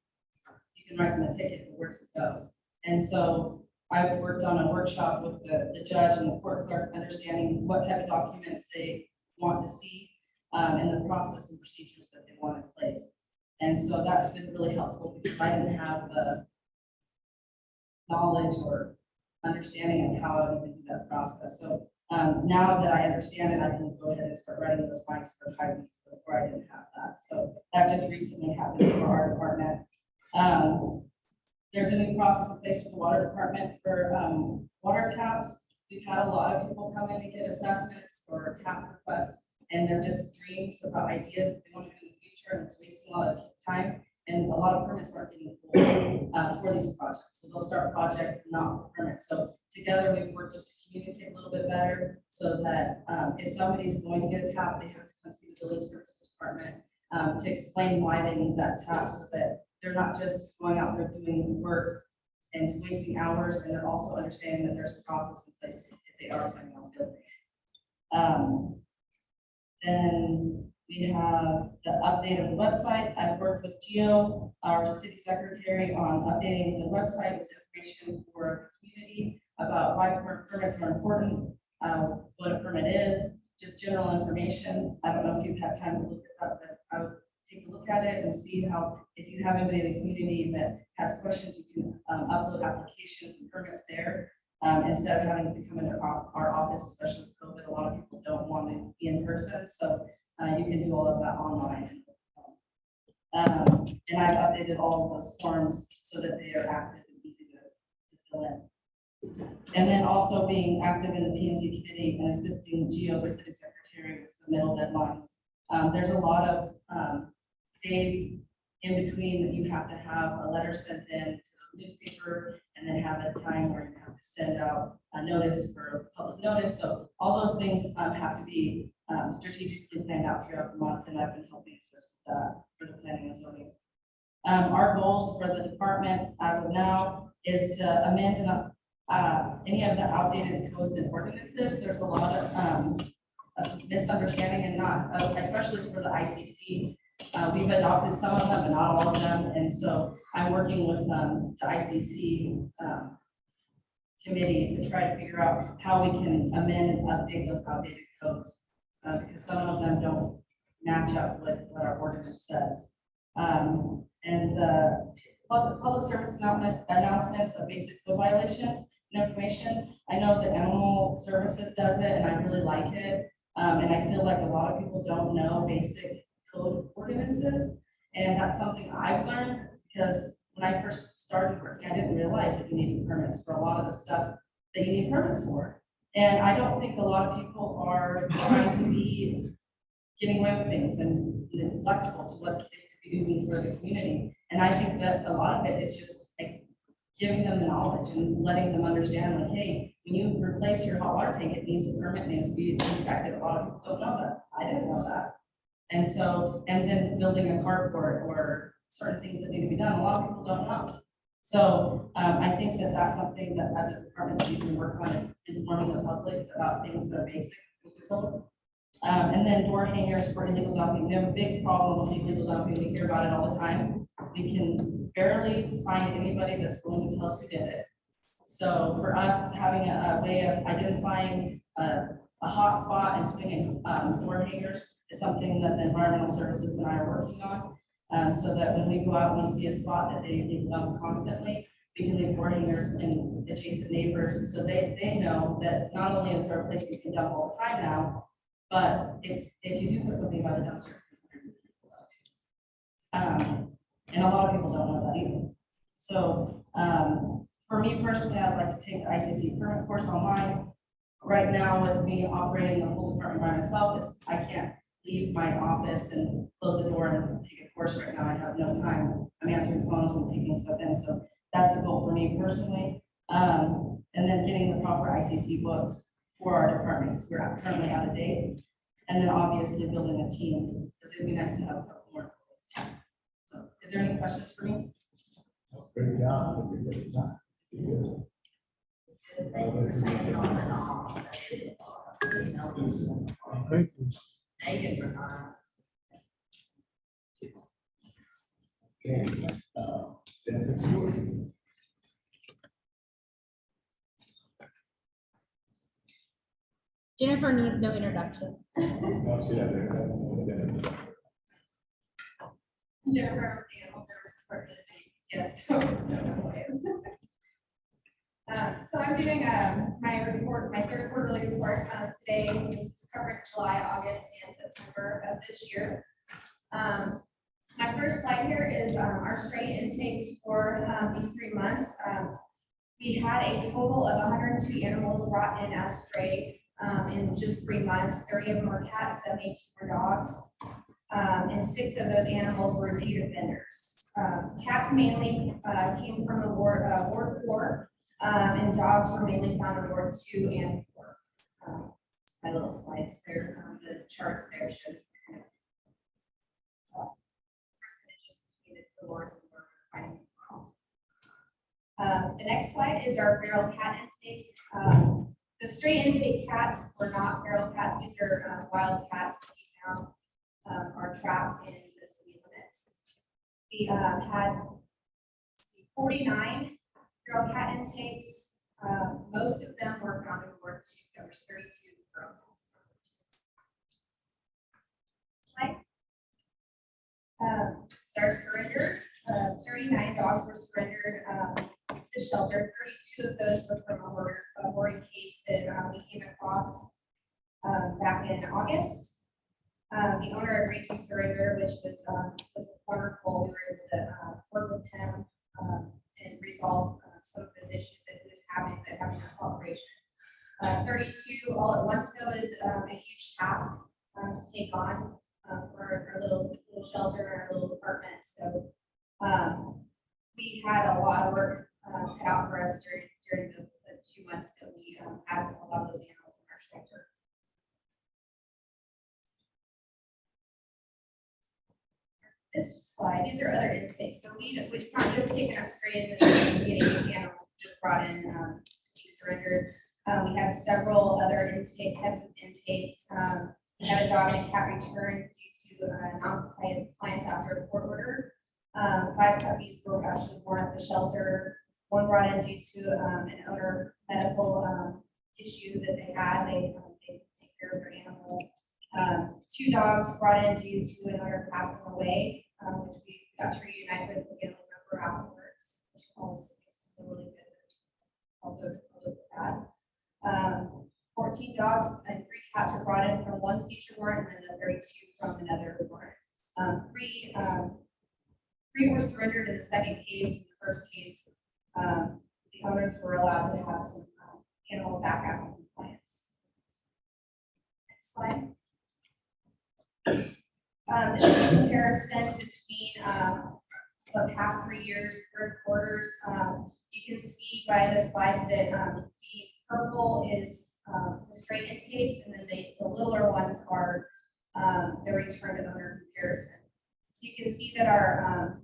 you can write them a ticket, but where does it go? And so I've worked on a workshop with the judge and the court clerk, understanding what type of documents they want to see and the process and procedures that they want in place. And so that's been really helpful because I didn't have the knowledge or understanding of how I would do that process. So now that I understand it, I can go ahead and start writing those fines for high weeds. Before I didn't have that. So that just recently happened for our department. There's a new process in place with the water department for water taps. We've had a lot of people come in and get assessments or tap requests, and they're just dreams about ideas that they want to do in the future, and it's wasting a lot of time. And a lot of permits aren't getting pulled for these projects. So they'll start projects and not permits. So together we've worked to communicate a little bit better so that if somebody's going to get a tap, they have to come see the building services department to explain why they need that tap so that they're not just going out there doing work and wasting hours, and they're also understanding that there's a process in place if they are coming on building. Then we have the update of the website. I've worked with Gio, our city secretary, on updating the website with information for the community about why permits are important, what a permit is, just general information. I don't know if you've had time to look at that, but I would take a look at it and see how, if you have anybody in the community that has questions, you can upload applications and permits there. Instead of having to come into our office, especially with COVID, a lot of people don't want to be in person, so you can do all of that online. And I've updated all of those forms so that they are active and easy to fill in. And then also being active in the P and Z committee and assisting Geo, the city secretary, with submittal deadlines. There's a lot of days in between that you have to have a letter sent in to the newspaper, and then have a time where you have to send out a notice for public notice. So all those things have to be strategically planned out throughout the month, and I've been helping assist with that for the planning and zoning. Our goals for the department as of now is to amend any of the outdated codes and ordinances. There's a lot of misunderstanding, and not, especially for the ICC. We've adopted some of them, but not all of them. And so I'm working with the ICC committee to try to figure out how we can amend and update those outdated codes, because some of them don't match up with what our ordinance says. And the public service announcements of basic code violations and information. I know that Animal Services does it, and I really like it. And I feel like a lot of people don't know basic code ordinances, and that's something I've learned, because when I first started working, I didn't realize that you needed permits for a lot of the stuff that you need permits for. And I don't think a lot of people are trying to be getting away with things and neglectful to what they could be doing for the community. And I think that a lot of it is just like giving them the knowledge and letting them understand, like, hey, when you replace your hot water tank, it needs a permit, needs to be inspected. A lot of people don't know that. I didn't know that. And so, and then building a carport or certain things that need to be done, a lot of people don't know. So I think that that's something that as a department you can work on, is informing the public about things that are basic with the code. And then door hangers for illegal dumping. We have a big problem with illegal dumping. We hear about it all the time. We can barely find anybody that's willing to tell us who did it. So for us, having a way of identifying a hot spot and putting in door hangers is something that the environmental services and I are working on. So that when we go out and we see a spot that they leave dump constantly, we can leave door hangers in adjacent neighbors, so they know that not only is there a place you can dump all the time now, but it's, if you do put something by the dumpster, it's considered people. And a lot of people don't know that either. So for me personally, I'd like to take the ICC permit course online. Right now, with me operating the whole department by myself, I can't leave my office and close the door and take a course right now. I have no time. I'm answering phones and taking stuff in. So that's a goal for me personally. And then getting the proper ICC books for our department, because we're currently out of date. And then obviously building a team, because it'd be nice to have a couple more employees. So is there any questions for me? Great job. Great job. Good. Thank you. Okay, Jennifer Stewart. Jennifer needs no introduction. Jennifer, Animal Services Department. Yes, so. So I'm doing my report, my third quarterly report today. This is covering July, August, and September of this year. My first slide here is our stray intakes for these 3 months. We had a total of 102 animals brought in as stray in just 3 months. 30 of them were cats, 72 were dogs, and 6 of those animals were repeat offenders. Cats mainly came from the Ward 4, and dogs were mainly found in Ward 2 and 4. My little slides there, the charts there should kind of percentages between the wards and where we're finding them from. The next slide is our feral cat intake. The stray intake cats were not feral cats. These are wild cats that we found are trapped in the city limits. We had 49 feral cat intakes. Most of them were found in Ward 2. There was 32 feral cats. slide. This is our surrenders. 39 dogs were surrendered to the shelter. 32 of those were from a boarding case that we came across back in August. The owner agreed to surrender, which was wonderful. We were able to work with him and resolve some of those issues that he was having, but having a cooperation. 32 all at once though is a huge task to take on for our little shelter, our little apartment. So we had a lot of work cut out for us during the 2 months that we had a lot of those animals in our shelter. This slide, these are other intakes. So it's not just picking up strays and getting animals just brought in to be surrendered. We had several other types of intakes. We had a dog and a cat return due to non-compliance after a court order. 5 puppies were actually born at the shelter. 1 brought in due to an owner medical issue that they had. They couldn't take care of their animal. 2 dogs brought in due to an owner passing away, which we got to reunite with again over afterwards. Which was really good. Although with that. 14 dogs and 3 cats were brought in from 1 seizure warrant and then 32 from another warrant. 3 were surrendered in the second case. In the first case, the owners were allowed to have some animals back out in compliance. Next slide. This is a comparison between the past 3 years, third quarters. You can see by the slides that the purple is the straight intakes, and then the littler ones are the return to owner comparison. So you can see that our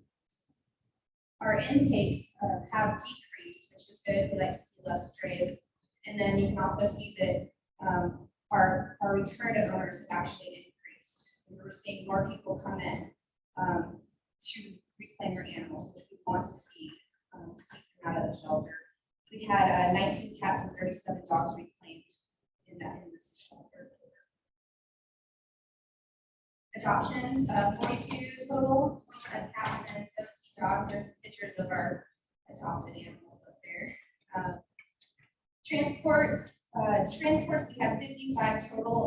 intakes have decreased, which is good. We like to see less strays. And then you can also see that our return to owners have actually increased. We're seeing more people come in to reclaim their animals, which we want to see to keep them out of the shelter. We had 19 cats and 37 dogs reclaimed in this shelter. Adoptions, 42 total, 25 cats and 17 dogs. There's pictures of our adopted animals up there. Transports, we had 55 total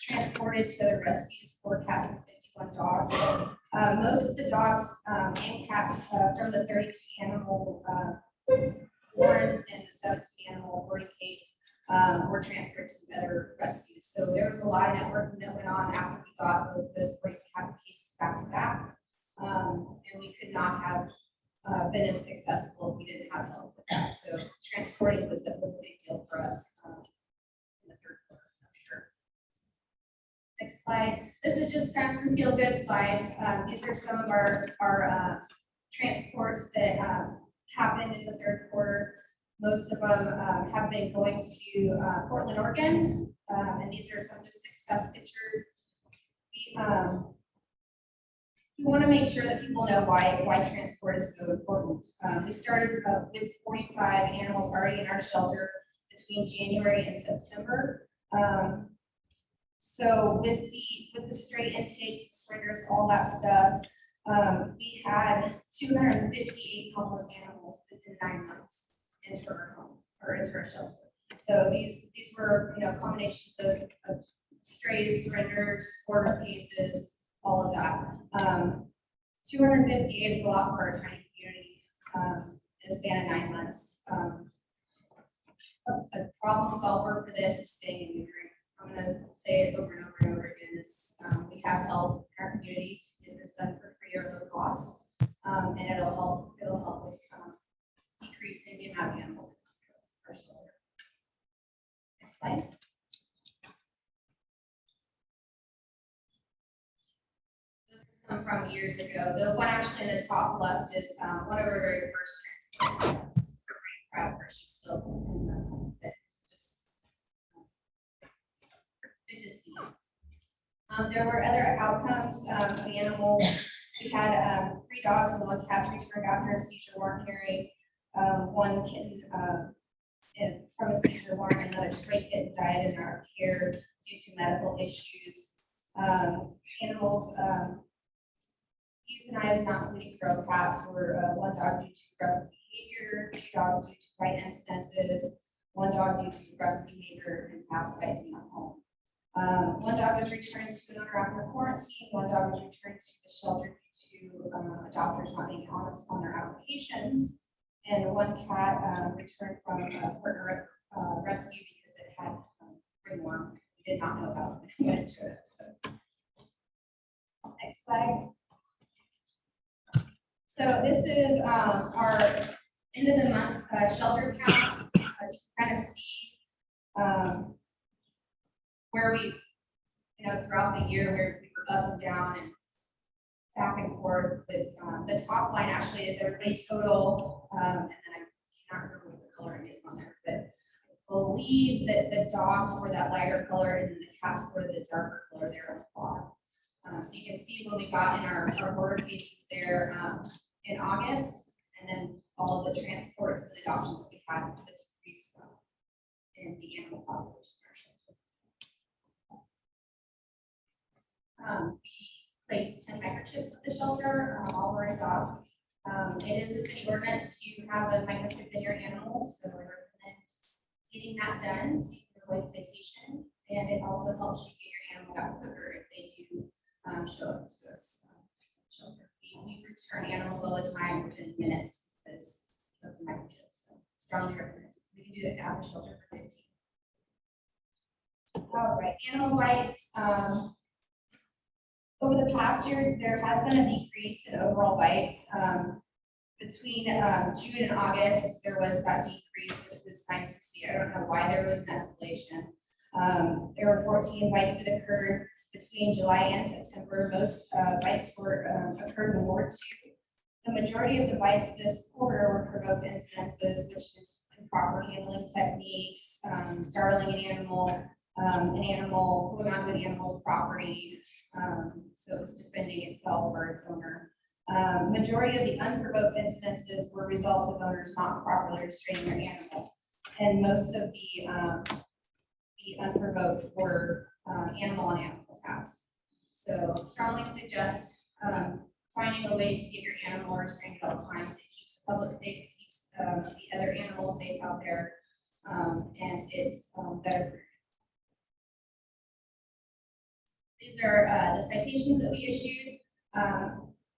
transported to other rescues, 4 cats and 51 dogs. Most of the dogs and cats from the 32 animal warrants and the 17 animal boarding case were transferred to other rescues. So there was a lot of networking that went on after we got those boarding cat cases back to back. And we could not have been as successful if we didn't have help with that. So transporting was a big deal for us in the third quarter, I'm sure. Next slide. This is just kind of some feel-good slides. These are some of our transports that happened in the third quarter. Most of them have been going to Portland, Oregon, and these are some just success pictures. We want to make sure that people know why transport is so important. We started with 45 animals already in our shelter between January and September. So with the straight intakes, surrenders, all that stuff, we had 258 homeless animals within 9 months into our home or into our shelter. So these were combinations of strays, surrenders, order cases, all of that. 258 is a lot for our tiny community in a span of 9 months. A problem solver for this is staying in neutering. I'm going to say it over and over and over again. Is we have help in our community to get this done for free or low cost, and it'll help with decreasing the amount of animals in our shelter. Next slide. From years ago. The one actually in the top left is one of our very first transports. We're pretty proud of her. She's still in the fit. Just good to see. There were other outcomes of the animals. We had 3 dogs and 1 cat returned after a seizure warrant hearing. 1 kitten from a seizure warrant, another stray kitten died in our care due to medical issues. animals, euthanized, not including feral cats, were one dog due to aggressive behavior, 2 dogs due to bite incidences, 1 dog due to aggressive behavior and past bites in the home. 1 dog was returned to an owner after quarantine. 1 dog was returned to the shelter due to adopters not being honest on their applications. And 1 cat returned from a partner rescue because it had ringworm. We did not know about it when it showed up. So, next slide. So this is our end of the month shelter counts. You can kind of see where we, throughout the year, where we were up and down and back and forth. But the top line actually is everybody total, and then I cannot remember what the coloring is on there, but I believe that the dogs were that lighter color and the cats were the darker color there on the bottom. So you can see what we got in our border cases there in August, and then all of the transports and adoptions that we had, the decrease in the animal population. We placed 10 microchips at the shelter, all our dogs. It is a city ordinance to have a microchip in your animals, so I recommend getting that done so you can avoid citation, and it also helps you get your animal back quicker if they do show up to us shelter. We return animals all the time within minutes because of the microchips. So strongly recommend. We can do that at the shelter for 15. All right, animal bites. Over the past year, there has been a decrease in overall bites. Between June and August, there was that decrease, which was nice to see. I don't know why there was an escalation. There were 14 bites that occurred between July and September. Most bites occurred in Ward 2. The majority of the bites this quarter were provoked incidences, which is improper handling techniques, startling an animal going onto an animal's property. So it's defending itself or its owner. Majority of the unprovoked incidences were results of owners not properly restraining their animal, and most of the unprovoked were animal-on-animal attacks. So strongly suggest finding a way to get your animal restrained at all times. It keeps the public safe, it keeps the other animals safe out there, and it's better for you. These are the citations that we issued.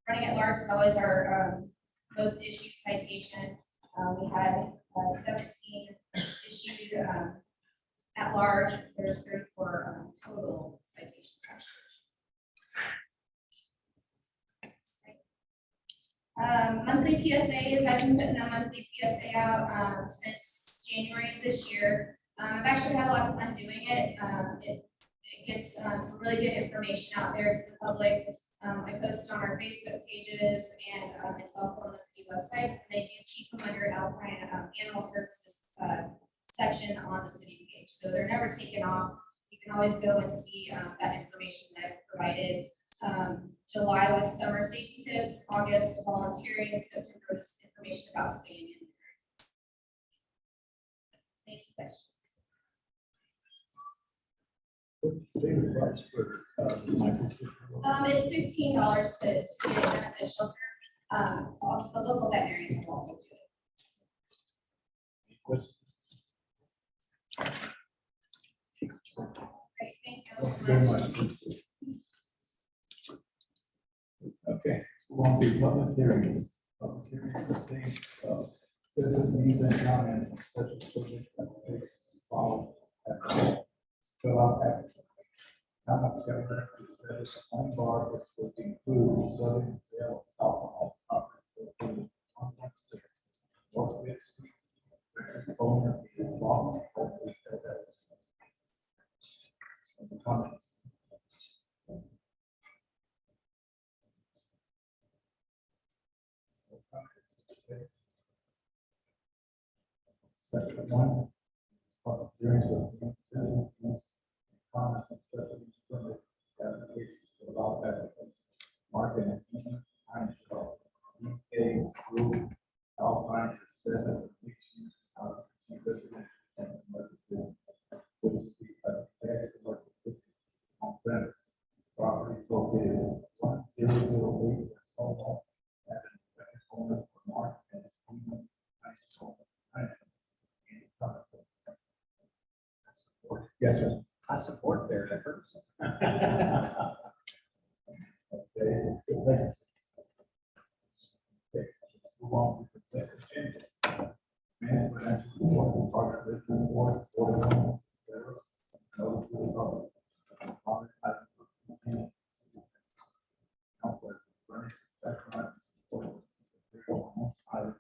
Running at large is always our most issued citation. We had 17 issued at large. There's 34 total citations actually. Monthly PSAs, I've been putting a monthly PSA out since January of this year. I've actually had a lot of fun doing it. It gets some really good information out there to the public. I post it on our Facebook pages, and it's also on the city websites. They do keep them under Alpine Animal Services section on the city page, so they're never taken off. You can always go and see that information that I've provided. July was summer safety tips, August volunteering, September was information about spaying and neutering. Any questions? It's $15 to get it done at the shelter. The local veterinarians will also do it. Any questions? Great, thank you Thank you very so much. Okay, we'll be public hearings. Public hearings, I think, citizen needs and comments on special project applications to follow. Fill out application. Comments government to establish a home bar which would include serving and sale of alcohol products located on 116 North Fifth Street. Record owner is law. Hopefully, that is. Any comments? Section 1. Public hearings of citizen comments on special use permit applications to allow applicants market and eating time shop. UK rule outline for seven mixed use residential and commercial buildings. Which is the tax collected on premise. Yes, sir. I support their efforts. Okay, good, thanks. Okay, let's move on to consent agenda. Management action report, progress with the board, order, et cetera. Notice to the public. Comment, item, Counselor Bernie, Beckman, support. Item,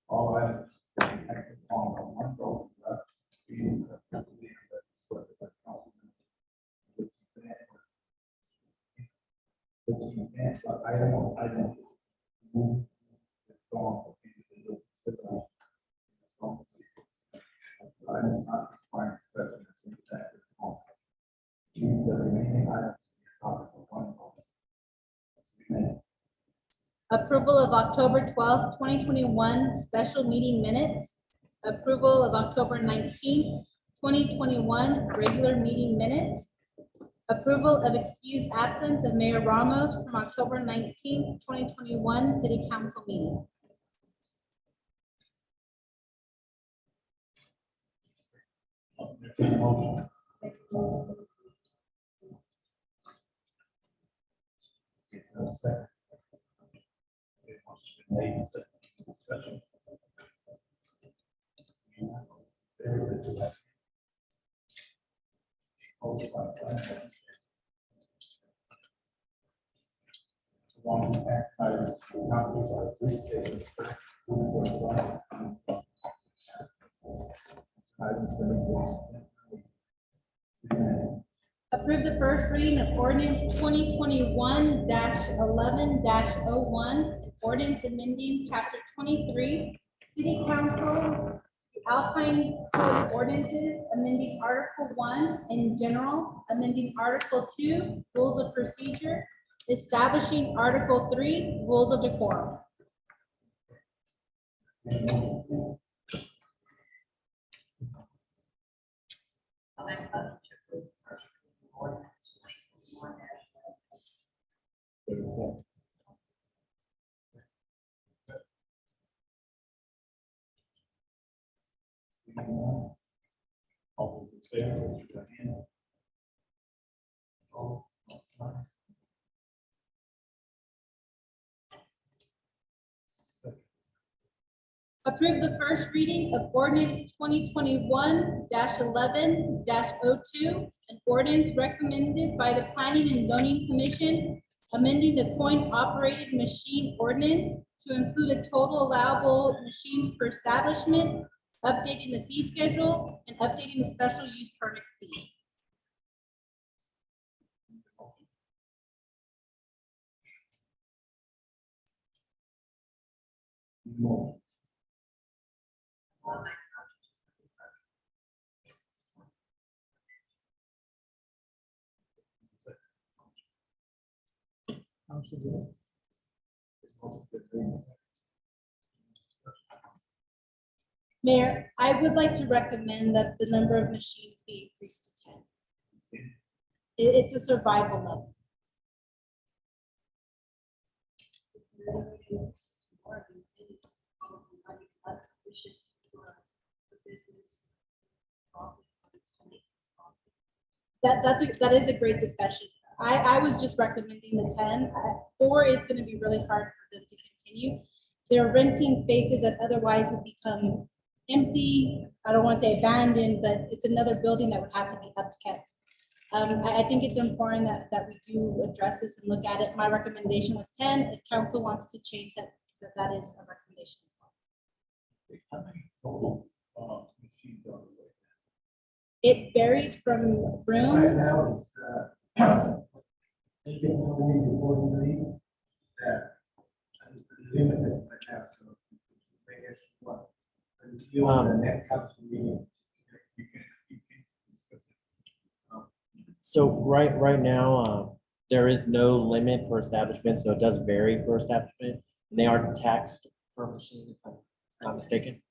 all items acted upon on one vote, being acceptably discussed by council members. Which you can't, but item. Move. Withdrawn for individual consideration. Items not requiring special and acted upon. Choose the remaining items. For one vote. Approval of October twelfth, 2021 special meeting minutes. Approval of October 19th, 2021 regular meeting minutes. Approval of excused absence of Mayor Ramos from October 19th, 2021 city council meeting. Entertain a motion. Second. Okay, motion's been made and seconded. Discussion. One act items, copies of three statements. Items that Approve the first reading of ordinance 2021-11-01, ordinance amending chapter 23, city council, the Alpine Code ordinances, amending article 1 in general, amending article 2, rules of procedure, establishing article 3, rules of decorum. I'll make a motion to approve the first reading of ordinance 2021-11. all those in favor, raise your hand. All, none. Approve the first reading of ordinance 2021-11-02, an ordinance recommended by the Planning and Zoning Commission, amending the coin-operated machine ordinance to include a total allowable machines per establishment, updating the fee schedule, and updating the special use permit fee. Motion. I'll make a motion to approve the first Mayor, I would like to recommend that the number of machines be increased to 10. It's a survival mode. That is a great discussion. I was just recommending the 10. 4 is going to be really hard for them to continue. They're renting spaces that otherwise would become empty. I don't want to say abandoned, but it's another building that would have to be upkept. I think it's important that we do address this and look at it. My recommendation was 10. If council wants to change that, that is a recommendation as well. How many total machines are there? It varies from Right room. now, it's, they've been telling me before the meeting that it's limited right now, so I guess what? Until the next council meeting. You can discuss it. So right now, there is no limit per establishment, so it does vary per establishment. And they are taxed per machine, if I'm not mistaken.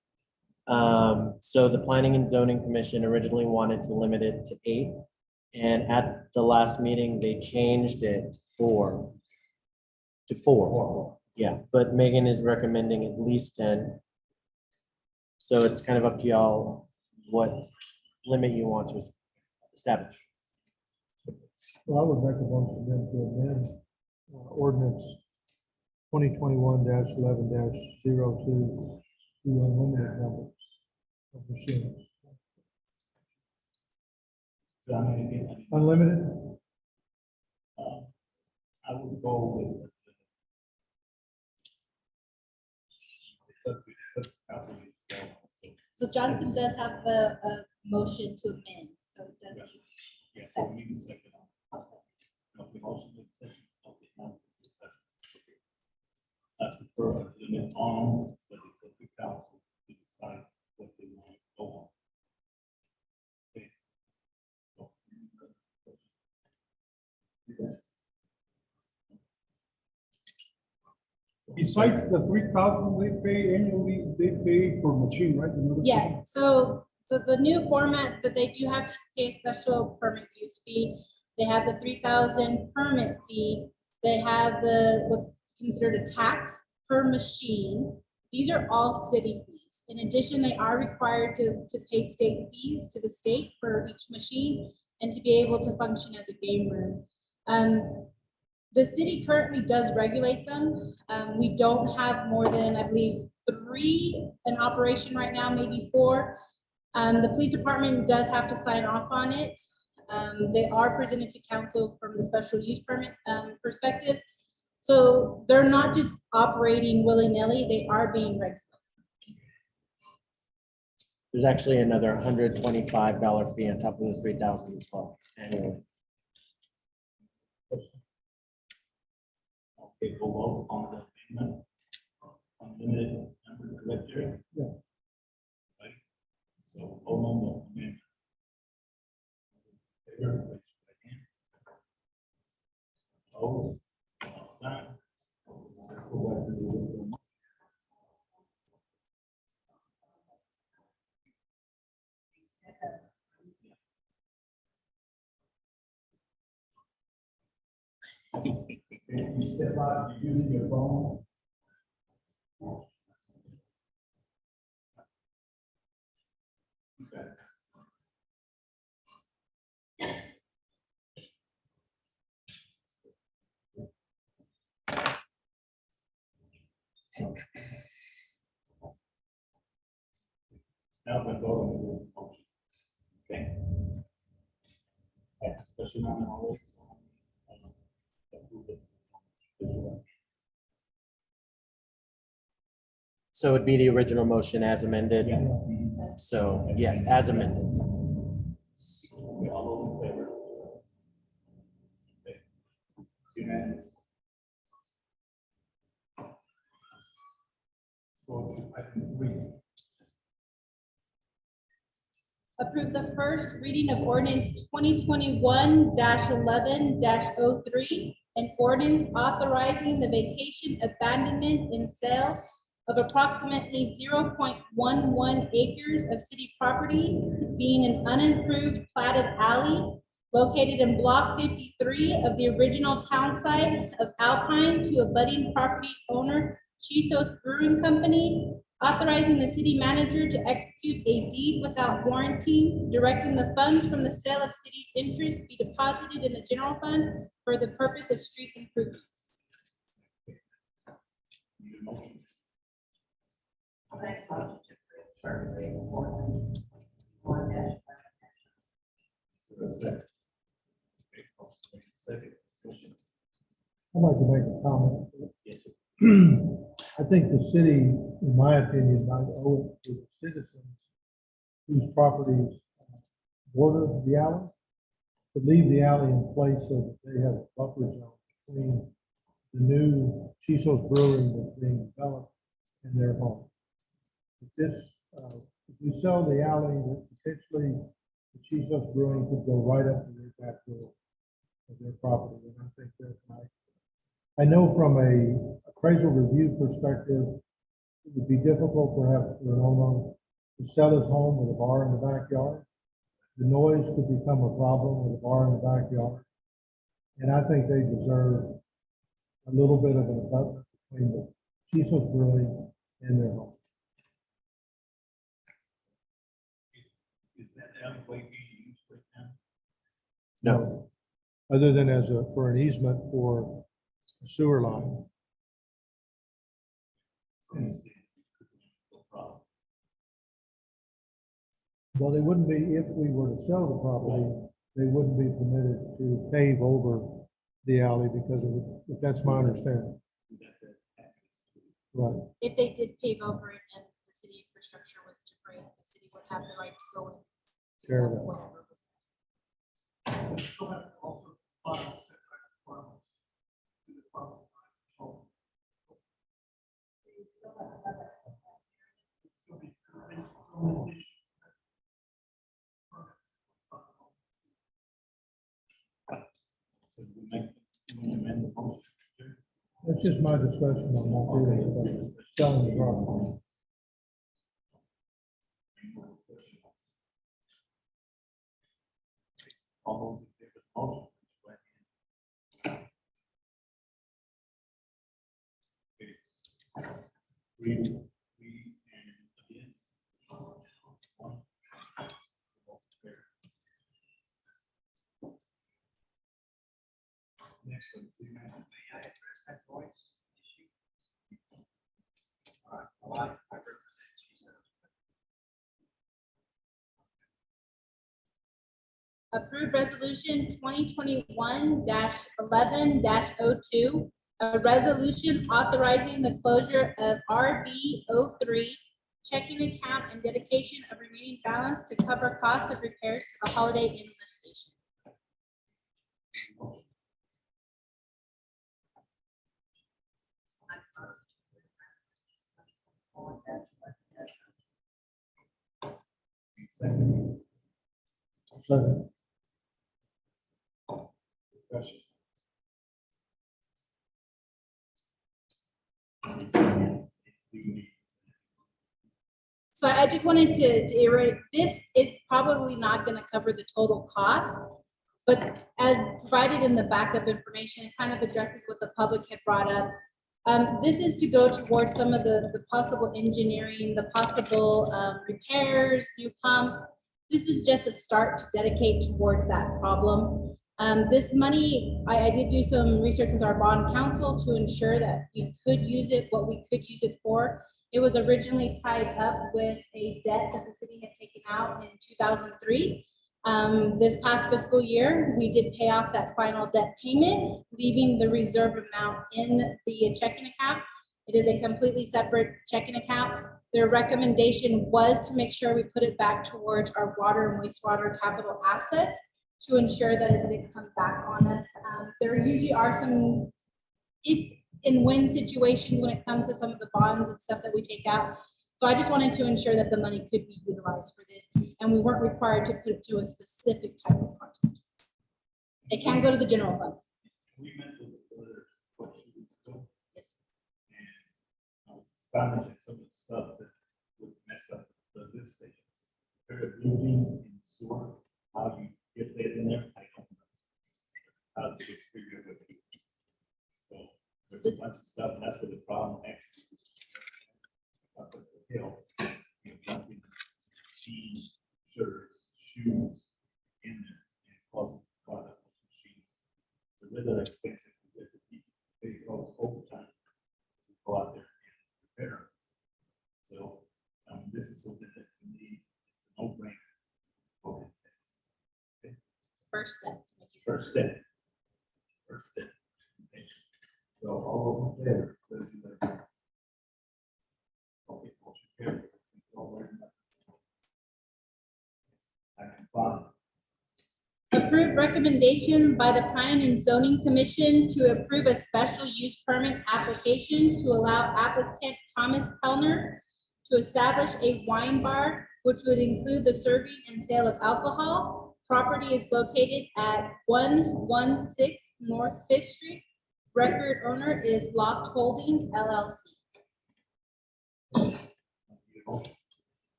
So the Planning and Zoning Commission originally wanted to limit it to 8. And at the last meeting, they changed it to 4. Yeah, but Megan is recommending at least 10. So it's kind of up to y'all. what limit you want to establish. Well, I would make a motion then to amend ordinance 2021-11-02 to unlimited numbers of machines. So I'm gonna get, Unlimited? I would go with. It's up to council. So Johnson does have a motion to amend, so it does need. Yeah, so we need a second. Okay, motion with second. Okay, now discussion. I prefer a limit on, but it's up to council to decide what they want to go on. Okay. Besides the 3,000 they pay annually, they pay for machine, right? Another Yes, machine? so the new format that they do have to pay a special permit use fee. They have the 3,000 permit fee. They have the, what's considered a tax per machine. These are all city fees. In addition, they are required to pay state fees to the state for each machine and to be able to function as a game room. The city currently does regulate them. We don't have more than, I believe, 3 in operation right now, maybe 4. The police department does have to sign off on it. They are presented to council from the special use permit perspective. So they're not just operating willy-nilly, they are being regulated. There's actually another $125 fee on top of the 3,000 as well annually. Okay, we'll vote on the amendment. Unlimited number collector. Yeah. Right, so hold on the amendment. Favor, raise your right hand. Opposed, sign. Let's go back to the original. If you step out, you're using your phone. Okay. Now we vote on the motion. Okay. Discussion on all this. So it'd be the original motion as amended. Yeah. So yes, as amended. Okay, all those in favor? Okay. It's unanimous. Let's go to item 3. Approve the first reading of ordinance 2021-11-03, an ordinance authorizing the vacation, abandonment, and sale of approximately 0.11 acres of city property, being an unimproved platted alley located in block 53 of the original town site of Alpine to a budding property owner, Chisos Brewing Company, authorizing the city manager to execute a deed without warranty, directing the funds from the sale of city's interest be deposited in the general fund for the purpose of street improvements. Need a motion? So that's second. Okay, second discussion. I'd like to make a comment. Yes, sir. I think the city, in my opinion, might owe it to the citizens whose properties border the alley, to leave the alley in place so that they have a buffer zone between the new Chisos Brewery that's being developed and their home. If this, if we sell the alley, that potentially the Chisos Brewing could go right up to their back door of their property, and I think that's nice. I know from a appraisal review perspective, it would be difficult perhaps for an owner to sell his home with a bar in the backyard. The noise could become a problem with a bar in the backyard. And I think they deserve a little bit of an abutment between the Chisos Brewing and their home. No. Other than as a, for an easement for a sewer line. Well, they wouldn't be, if we were to sell the property, they wouldn't be permitted to pave over the alley because of, if that's my understanding. Right, If they did pave over it and the city infrastructure was to break, the city would have the right to go in. to Fair go enough. whatever was Still have to also file setback requirements to the property line. So it'll be condition. So we make, we amend the motion. that's just my discussion on that, really, but selling the property. All those in favor of the motion, raise your right hand. Okay. Three and against. One. Next one, city manager. May I address that voice issue? All right, well, I represent, she says. Approved resolution 2021-11-02, a resolution authorizing the closure of RB03 checking account and dedication of remaining balance to cover costs of repairs to the Holiday Inn lift station. Second, So, discussion. So I just wanted to iterate, this is probably not gonna cover the total cost, but as provided in the backup information, it kind of addresses what the public had brought up. This is to go towards some of the possible engineering, the possible repairs, new pumps. This is just a start to dedicate towards that problem. This money, I did do some research with our bond counsel to ensure that we could use it, what we could use it for. It was originally tied up with a debt that the city had taken out in 2003. This past fiscal year, we did pay off that final debt payment, leaving the reserve amount in the checking account. It is a completely separate checking account. Their recommendation was to make sure we put it back towards our water and wastewater capital assets to ensure that it didn't come back on us. There usually are some if and when situations when it comes to some of the bonds and stuff that we take out. So I just wanted to ensure that the money could be utilized for this, and we weren't required to put it to a specific type of project. It can go to the general fund. We met with the what she was doing, Yes. and I was astonished at some of the stuff that would mess up the lift stations. There are buildings in sewer, how you get that in there, I don't know. How to figure it out. So there's a bunch of stuff, and that's where the problem actually is. Up at the hill, you know, dumping machines, shirts, shoes in there and causing product machines. They're really expensive to get the people, they go overtime to go out there and repair them. So, this is something that to me, it's a no-brainer. Okay, First step to make it. first step. First step. Okay. So all over there, there's like. Okay, motion carries. Don't worry about it. I can find. Approved recommendation by the Planning and Zoning Commission to approve a special use permit application to allow applicant Thomas Kellner to establish a wine bar, which would include the serving and sale of alcohol. Property is located at 116 North Fifth Street. Record owner is Loft Holdings LLC.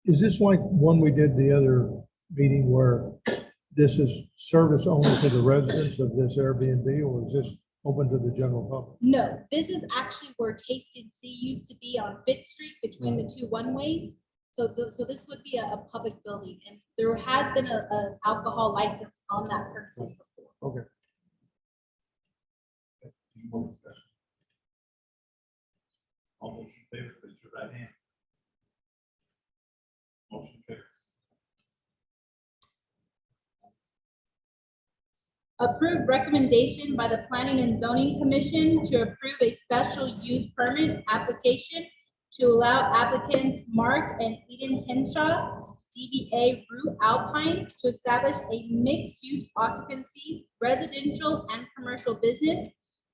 Is this like one we did the other meeting where this is service only to the residents of this Airbnb, or is this open to the general public? No, this is actually where Taste and See used to be on Fifth Street between the two one-ways. So this would be a public building, and there has been a alcohol license on that premises before. Okay. Any more discussion? All those in favor, raise your right hand. Motion carries. Approved recommendation by the Planning and Zoning Commission to approve a special use permit application to allow applicants Mark and Eden Henshaw, DBA Rue Alpine, to establish a mixed-use occupancy, residential and commercial business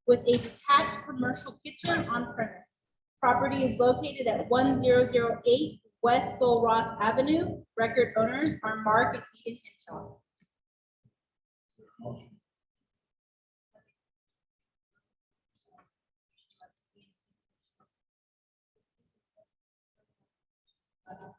with a detached commercial kitchen on premise. Property is located at 1008 West Sol Ross Avenue. Record owners are Mark and Eden Henshaw. Is there a motion? Discussion?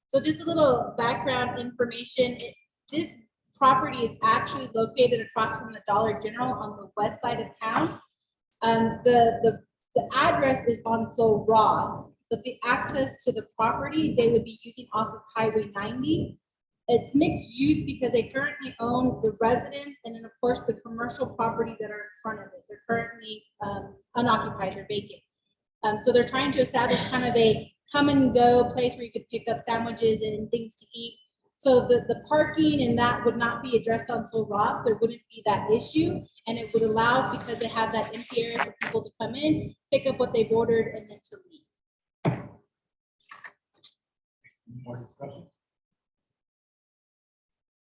So just a little background information. This property is actually located across from the Dollar General on the west side of town. The address is on Sol Ross, but the access to the property, they would be using off of Highway 90. It's mixed use because they currently own the residence and then of course the commercial properties that are in front of it. They're currently unoccupied, they're vacant. So they're trying to establish kind of a come and go place where you could pick up sandwiches and things to eat. So the parking and that would not be addressed on Sol Ross. There wouldn't be that issue. And it would allow, because they have that empty area for people to come in, pick up what they've ordered and then to leave. Any more discussion?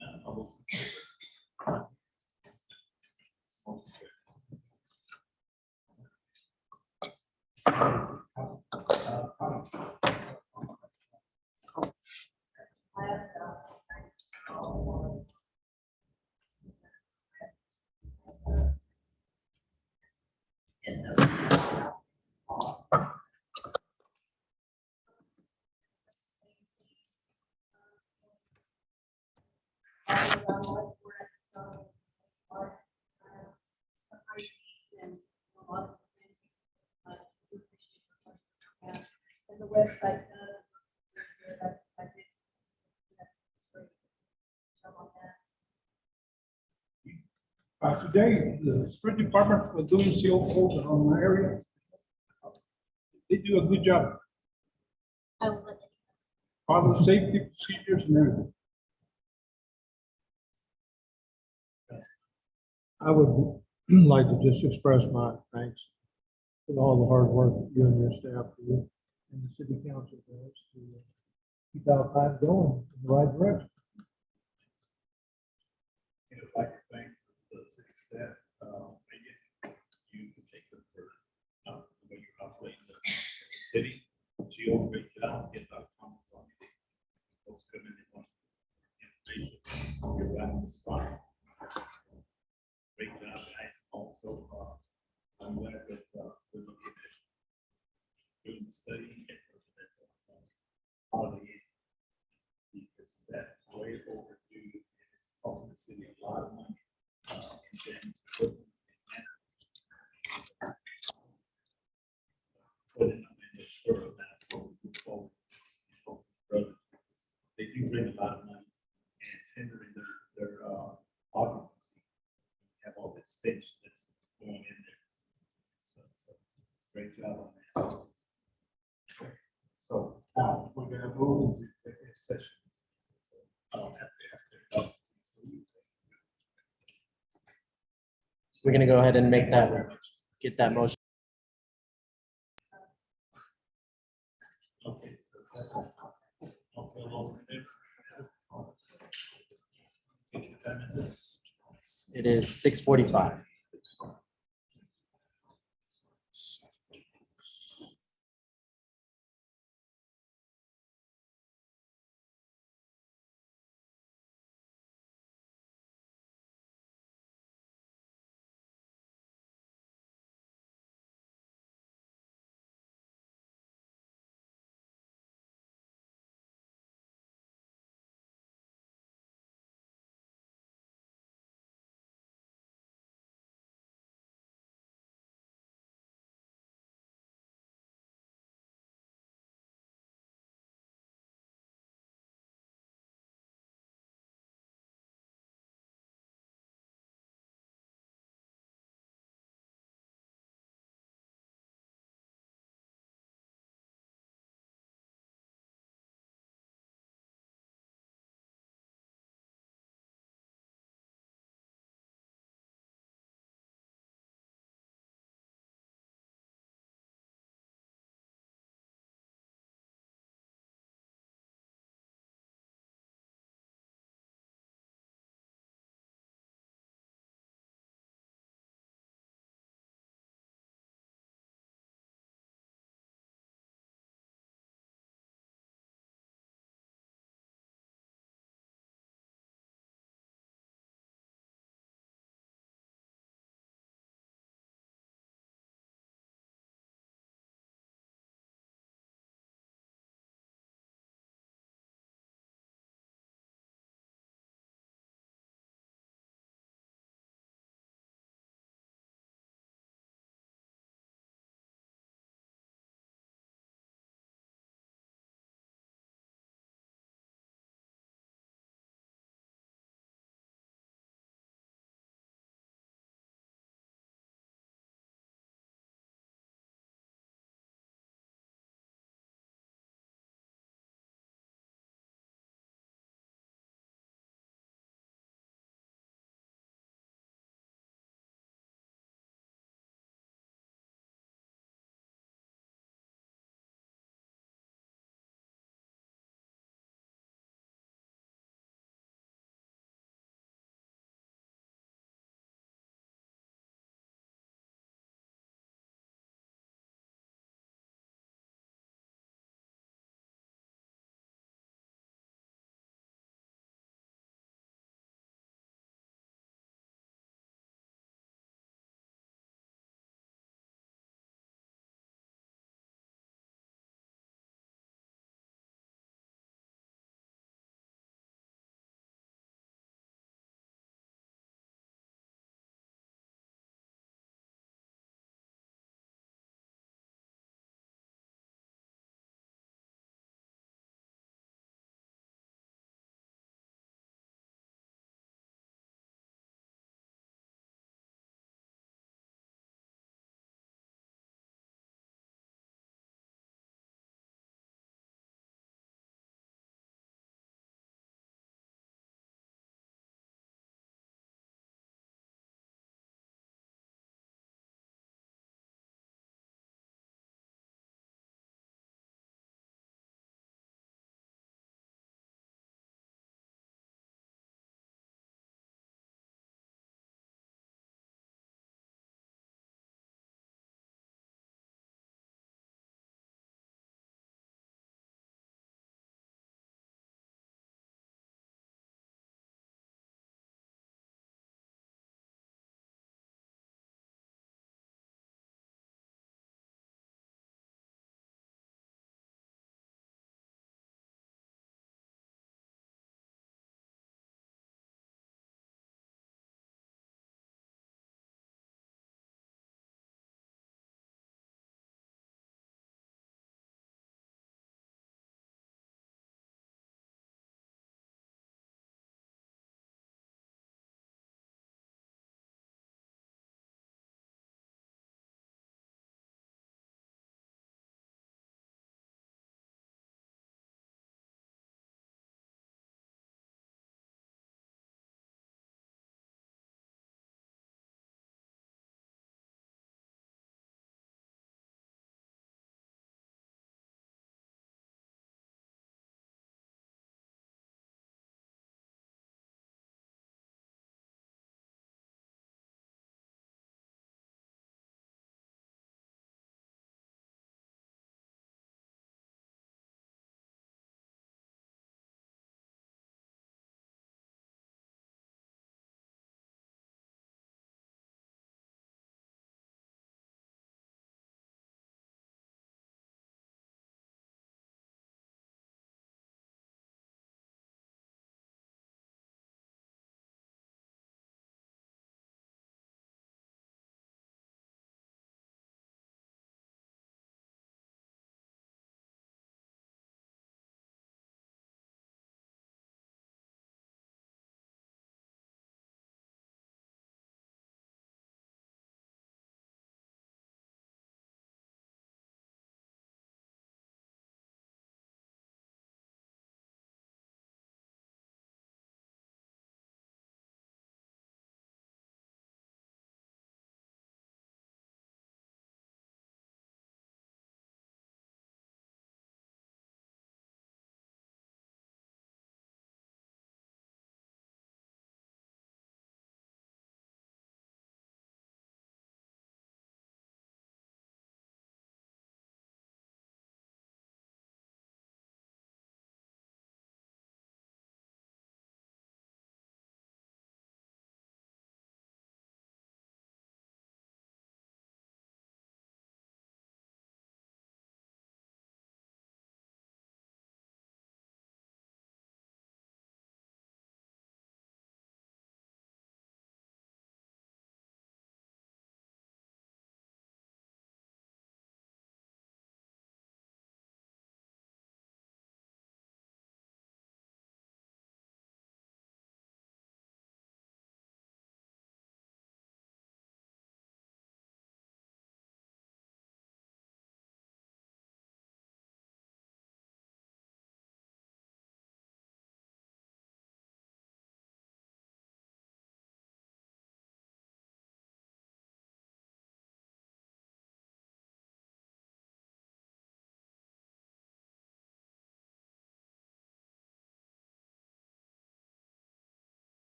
None, all those in favor? Motion And the website. Today, the street department was doing seal coats on my area. They do a good job, I will let all the safety procedures and everything. I would like to just express my thanks for all the hard work that you and your staff do and the city council does to keep Alpine going in the right direction. And I'd like to thank the city staff, again, you in particular for, the way you're operating the city. Jill, great job, get our comments on it. Folks come in and want information, you're right on the spot. Great job, guys, also, I'm glad that, we're looking at doing the study and holiday. Because that's way overdue, and it's costing the city a lot of money. And then put them in this sort of that for move forward. They do bring a lot of money, and it's hindering their occupancy. Have all this stench that's going in there. So great job on that. So now we're gonna move into executive session. I don't have to ask their. We're gonna go ahead and make that, Very much. get that motion. Okay. Okay, all in favor? Get your time in this. It is 6:45.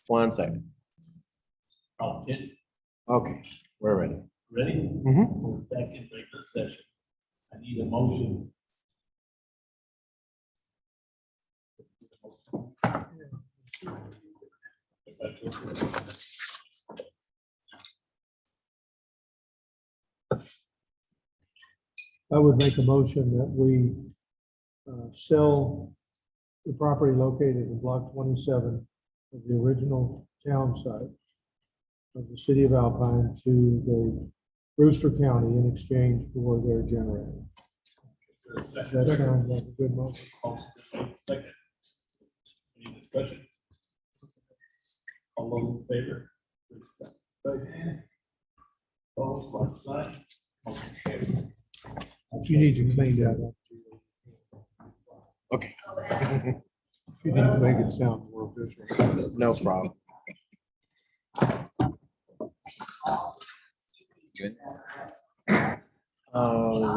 1 second. Okay, Okay, we're ready. ready? Mhm. We're back in regular session. I need a motion. I would make a motion that we sell the property located in block 27 of the original town site of the city of Alpine to the Brewster County in exchange for their generator. Does that sound like a good motion? Second. Any discussion? All those in favor? Opposed, like sign. Motion carries. You need to clean that up. Okay. You need to make it sound more official. No problem.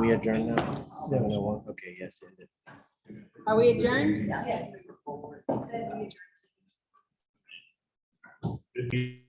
We adjourned now, 7:01. Okay, yes, it is. Are we adjourned? Yes. Good meeting.